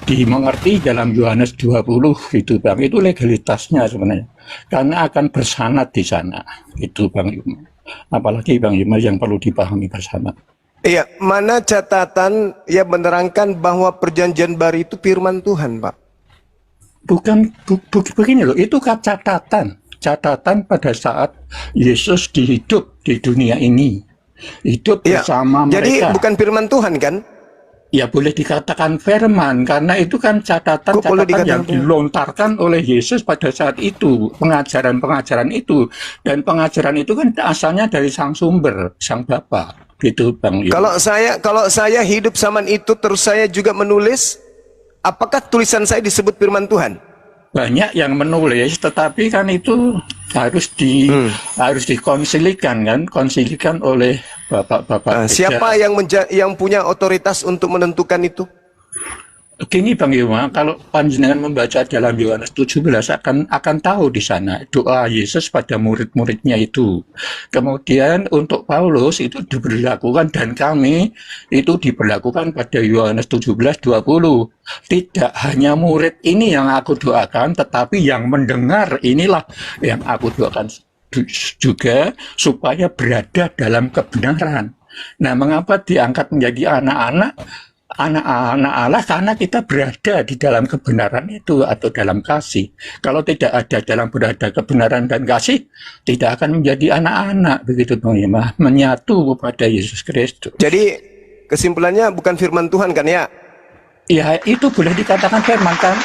dimengerti dalam Yohanes 20 itu Bang. Itu legalitasnya sebenarnya, karena akan bersanad di sana itu Bang Yuma. Apalagi Bang Yuma yang perlu dipahami bersama. Iya, mana catatan yang menerangkan bahwa Perjanjian Baru itu firman Tuhan, Pak? Bukan begini loh, itu kan catatan pada saat Yesus hidup di dunia ini, hidup bersama mereka. Jadi bukan firman Tuhan kan? Ya boleh dikatakan firman, karena itu kan catatan yang dilontarkan oleh Yesus pada saat itu, pengajaran itu, dan pengajaran itu kan asalnya dari sang sumber, sang Bapa, gitu Bang. Kalau saya hidup zaman itu terus saya juga menulis, apakah tulisan saya disebut firman Tuhan? Banyak yang menulis, tetapi kan itu harus dikonsilikan kan, konsilikan oleh bapak-bapak. Siapa yang punya otoritas untuk menentukan itu? Gini Bang Yuma, kalau panjenengan membaca dalam Yohanes 17 akan tahu di sana doa Yesus pada murid-muridnya itu. Kemudian untuk Paulus itu diberlakukan, dan kami itu diberlakukan pada Yohanes 17:20. Tidak hanya murid ini yang aku doakan, tetapi yang mendengar inilah yang aku doakan juga, supaya berada dalam kebenaran. Nah, mengapa diangkat menjadi anak-anak Allah? Karena kita berada di dalam kebenaran itu atau dalam kasih. Kalau tidak ada dalam berada kebenaran dan kasih, tidak akan menjadi anak-anak, begitu Bang Yema, menyatu kepada Yesus Kristus. Jadi kesimpulannya bukan firman Tuhan kan ya? Ya, itu boleh dikatakan firman kan?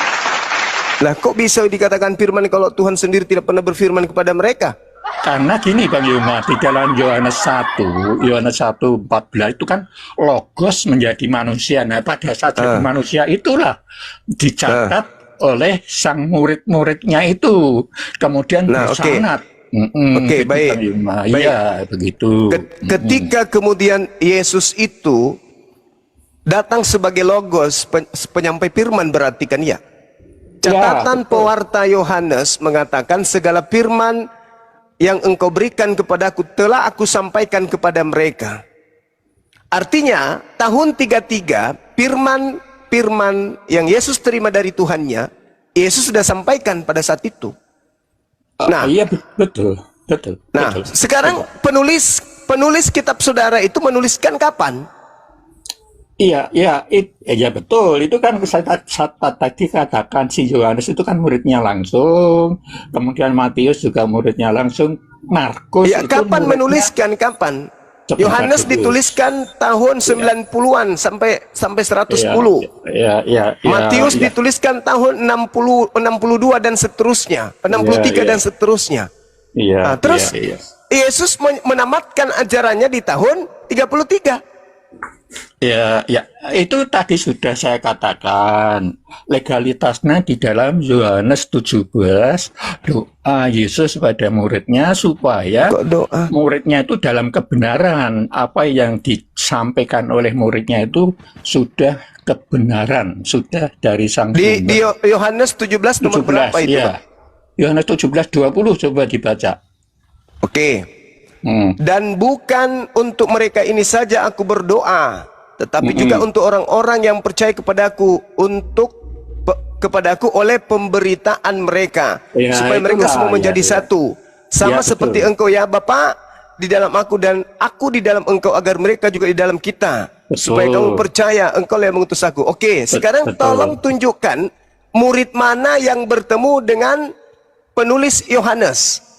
Lah kok bisa dikatakan firman kalau Tuhan sendiri tidak pernah berfirman kepada mereka? Karena gini Bang Yuma, di dalam Yohanes 1:14 itu kan Logos menjadi manusia. Nah, pada saat jadi manusia itulah dicatat oleh sang murid-muridnya itu, kemudian bersanad. Oke, baik. Iya, begitu. Ketika kemudian Yesus itu datang sebagai Logos, penyampai firman, berarti kan ya? Catatan pewarta Yohanes mengatakan segala firman yang engkau berikan kepadaku telah aku sampaikan kepada mereka. Artinya tahun 33 firman yang Yesus terima dari Tuhannya, Yesus sudah sampaikan pada saat itu. Nah, Iya, betul, betul, nah betul. sekarang penulis kitab saudara itu menuliskan kapan? Iya, iya, ya betul. Itu kan saya tadi katakan si Yohanes itu kan muridnya langsung, kemudian Matius juga muridnya langsung, Markus Ya, itu kapan muridnya menuliskan kapan? sebentar Yohanes dulu. dituliskan tahun 90-an sampai 110. Iya, iya, iya, Matius iya, dituliskan tahun 62 dan seterusnya, 63 iya, dan seterusnya. iya, Nah, terus iya, iya. Yesus menamatkan ajarannya di tahun 33. Ya, ya, itu tadi sudah saya katakan. Legalitasnya di dalam Yohanes 17, doa Yesus pada muridnya supaya Kok doa? muridnya itu dalam kebenaran. Apa yang disampaikan oleh muridnya itu sudah kebenaran, sudah dari Sang Di Sumber. Yohanes 17 nomor berapa 17, itu, ya. Pak? Yohanes 17:20 coba dibaca. Oke. Hmm. Dan bukan untuk mereka ini saja aku berdoa, tetapi juga untuk orang-orang yang percaya kepadaku, kepadaku oleh pemberitaan mereka, Ya, supaya mereka itulah, semua menjadi ya, ya. satu, sama Ya, seperti betul. engkau ya Bapa di dalam aku dan aku di dalam engkau, agar mereka juga di dalam kita, supaya kamu percaya engkau yang mengutus aku. Oke, sekarang Betul. tolong tunjukkan murid mana yang bertemu dengan penulis Yohanes.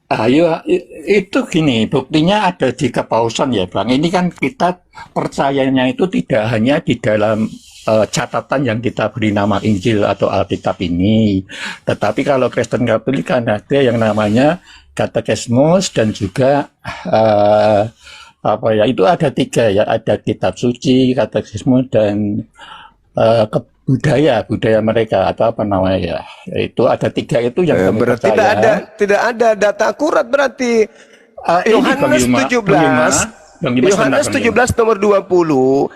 Ayo, itu gini, buktinya ada di kepausan ya Bang. Ini kan kita percayanya itu tidak hanya di dalam catatan yang kita beri nama Injil atau Alkitab ini. Tetapi kalau Kristen Katolik kan ada yang namanya katekismus dan juga apa ya, itu ada 3 ya, ada kitab suci, katekismus dan budaya mereka atau apa namanya ya, itu ada 3 itu yang kami Berarti percaya. tidak ada data akurat berarti. Ini Bang Yohanes Yuma, 17 Bang Yuma Yohanes sebentar, Bang Yuma. 17 nomor 20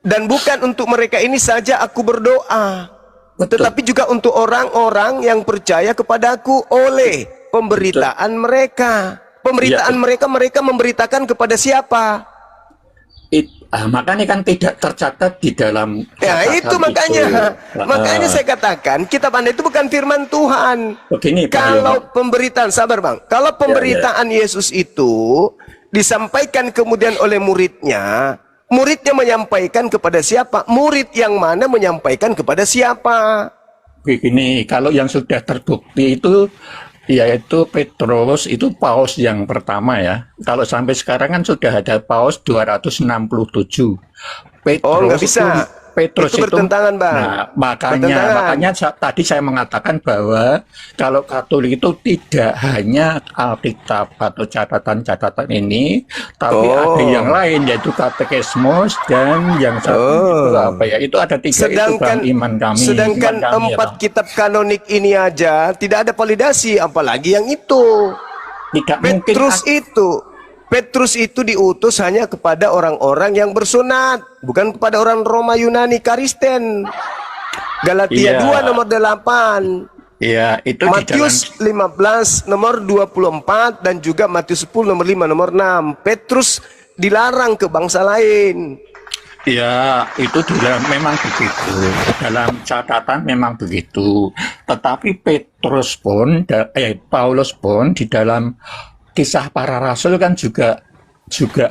dan bukan untuk mereka ini saja aku berdoa, Betul. tetapi juga untuk orang-orang yang percaya kepadaku oleh pemberitaan mereka. Pemberitaan Ya. mereka memberitakan kepada siapa? Makanya kan tidak tercatat di dalam Ya catatan itu makanya, itu. makanya saya katakan kitab Anda itu bukan firman Tuhan. Begini Bang Kalau Yuma. pemberitaan, sabar Bang, kalau pemberitaan Yesus itu disampaikan kemudian oleh muridnya, muridnya menyampaikan kepada siapa? Murid yang mana menyampaikan kepada siapa? Begini, kalau yang sudah terbukti itu yaitu Petrus, itu paus yang pertama ya. Kalau sampai sekarang kan sudah ada paus 267. Oh, nggak bisa. Petrus Itu bertentangan, Bang. Nah, Bertentangan. makanya tadi saya mengatakan bahwa kalau Katolik itu tidak hanya Alkitab atau catatan-catatan ini, tapi ada yang lain yaitu katekismus dan yang satu itu apa ya? Itu ada 3 itu Bang, iman kami. Sedangkan iman kami, 4 ya, kitab kanonik ini aja tidak ada validasi, apalagi yang itu. tidak mungkin Petrus itu diutus hanya kepada orang-orang yang bersunat, bukan kepada orang Roma, Yunani, Kristen. Galatia Iya. 2 nomor 8, ya itu Matius 15 nomor 24 dan juga Matius 10 nomor 5 nomor 6. Petrus dilarang ke bangsa lain. ya itu memang begitu, dalam catatan memang begitu. Tetapi Petrus pun, Paulus pun di dalam Kisah Para Rasul kan juga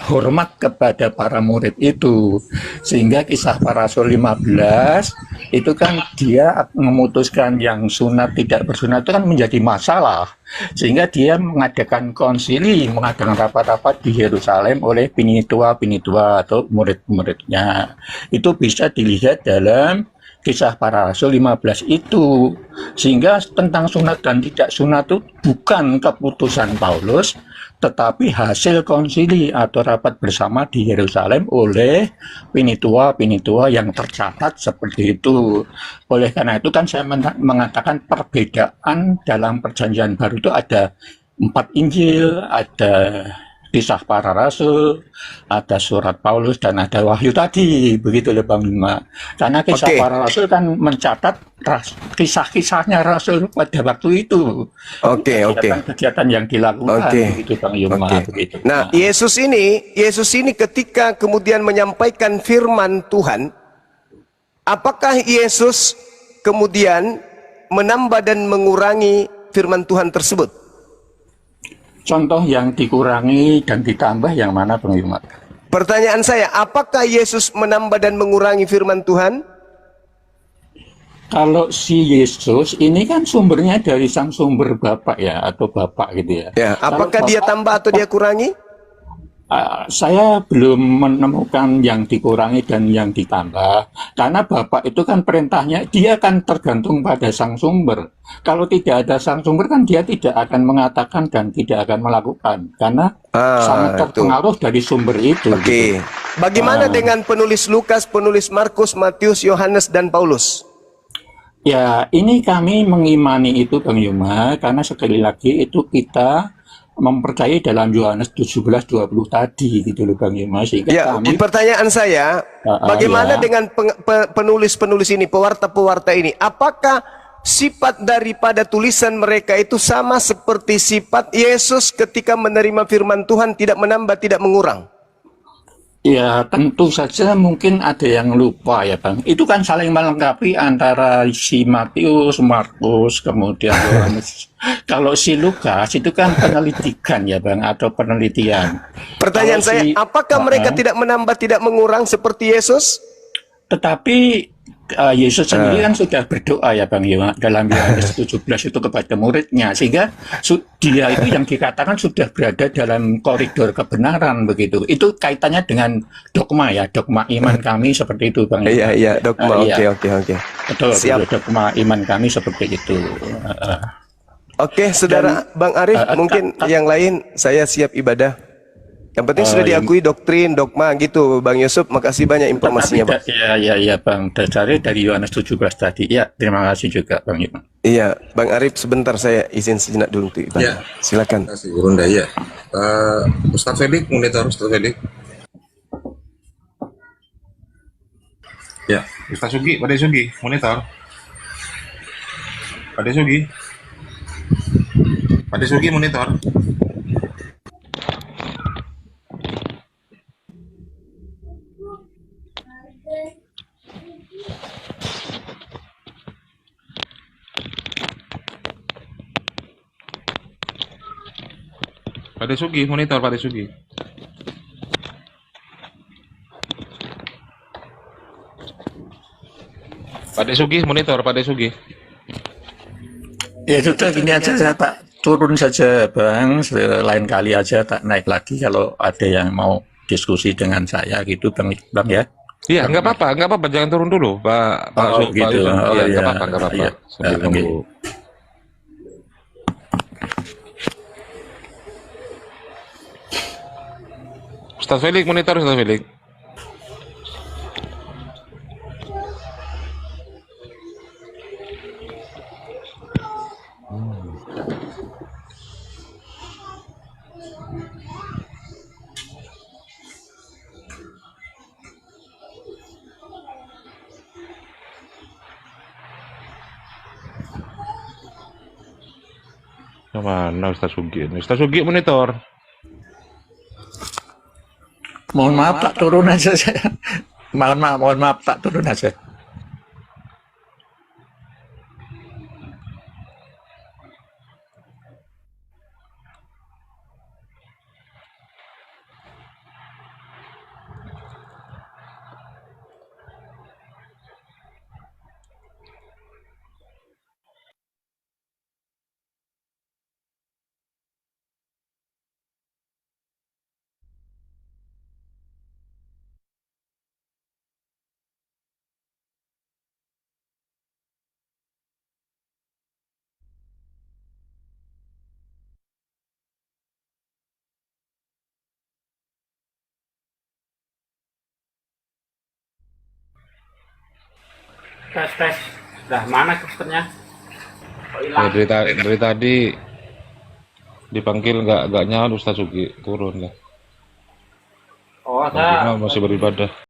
hormat kepada para murid itu, sehingga Kisah Para Rasul 15 itu kan dia memutuskan yang sunat tidak bersunat itu kan menjadi masalah, sehingga dia mengadakan konsili, mengadakan rapat-rapat di Yerusalem oleh pinitua atau murid-muridnya. Itu bisa dilihat dalam Kisah Para Rasul 15 itu, sehingga tentang sunat dan tidak sunat itu bukan keputusan Paulus, tetapi hasil konsili atau rapat bersama di Yerusalem oleh pinitua yang tercatat seperti itu. Oleh karena itu kan saya mengatakan perbedaan dalam Perjanjian Baru itu ada 4 Injil, ada Kisah Para Rasul, ada Surat Paulus, dan ada Wahyu tadi, begitu loh Bang Bima. Karena Kisah Oke. Para Rasul kan mencatat kisah-kisahnya Rasul pada waktu itu. Oke, oke. Kegiatan yang dilakukan, Oke. begitu Bang Yuma. Oke. Begitu. Nah, Yesus ini ketika kemudian menyampaikan firman Tuhan, apakah Yesus kemudian menambah dan mengurangi firman Tuhan tersebut? Contoh yang dikurangi dan ditambah yang mana Bang Yuma? Pertanyaan saya, apakah Yesus menambah dan mengurangi firman Tuhan? Kalau si Yesus ini kan sumbernya dari sang sumber Bapak ya, atau Bapak gitu ya. Ya, apakah dia tambah atau dia kurangi? Saya belum menemukan yang dikurangi dan yang ditambah, karena Bapak itu kan perintahnya, dia kan tergantung pada sang sumber. Kalau tidak ada sang sumber kan dia tidak akan mengatakan dan tidak akan melakukan, karena sangat terpengaruh dari sumber itu. Oke. Gitu. Bagaimana dengan penulis Lukas, penulis Markus, Matius, Yohanes, dan Paulus? Ya, ini kami mengimani itu Bang Yuma, karena sekali lagi itu kita mempercayai dalam Yohanes 17:20 tadi gitu loh Bang Yuma, sehingga Ya, kami pertanyaan saya, bagaimana ya. dengan penulis-penulis ini, pewarta-pewarta ini? Apakah sifat daripada tulisan mereka itu sama seperti sifat Yesus ketika menerima firman Tuhan, tidak menambah, tidak mengurang? Ya, tentu saja mungkin ada yang lupa ya Bang. Itu kan saling melengkapi antara si Matius, Markus, kemudian Yohanes. Kalau si Lukas itu kan penelitikan ya Bang, atau penelitian. Pertanyaan Kalau saya, apakah mereka tidak menambah, tidak mengurang seperti Yesus? Tetapi Yesus sendiri kan sudah berdoa ya Bang Yoma dalam Yohanes 17 itu kepada muridnya, sehingga dia itu yang dikatakan sudah berada dalam koridor kebenaran begitu. Itu kaitannya dengan dogma ya, dogma iman kami seperti itu Bang Yoma. Iya, dogma. Iya. Oke. Betul, Siap. betul, dogma iman kami seperti itu. Oke, saudara Bang Arif, mungkin yang lain saya siap ibadah. Yang penting sudah diakui doktrin, dogma gitu, Bang Yusuf. Makasih banyak informasinya, Bang. Iya, Bang. Dasarnya dari Yohanes 17 tadi. Ya, terima kasih juga, Bang Yuma. Iya, Bang Arif, sebentar saya izin sejenak dulu untuk ibadah. Ya. Silakan. Terima kasih, Bunda. Ya. Ustaz Fedik, monitor Ustaz Fedik. Ya, Ustaz Sugi, Pak Sugi, monitor. Pak Sugi. Pak Sugi, monitor. Pak Desugi, monitor Pak Desugi. Pak Desugi, monitor Pak Desugi. Ya sudah, gini aja saya tak turun saja Bang, lain kali aja tak naik lagi kalau ada yang mau diskusi dengan saya gitu Bang ya. Iya, nggak apa-apa, jangan turun dulu Pak gitu. Iya, nggak apa-apa. Iya. Sambil nunggu. Ustaz Felix, monitor Ustaz Felix. Mana Ustaz Sugi? Ustaz Sugi monitor. Mohon maaf tak turun aja saya. Mohon maaf tak turun aja. Tes. Dah mana Kristennya? Ya, dari tadi dipanggil nggak nyaut Ustaz Ugi, turun lah. Oh, Bagaimana masih beribadah.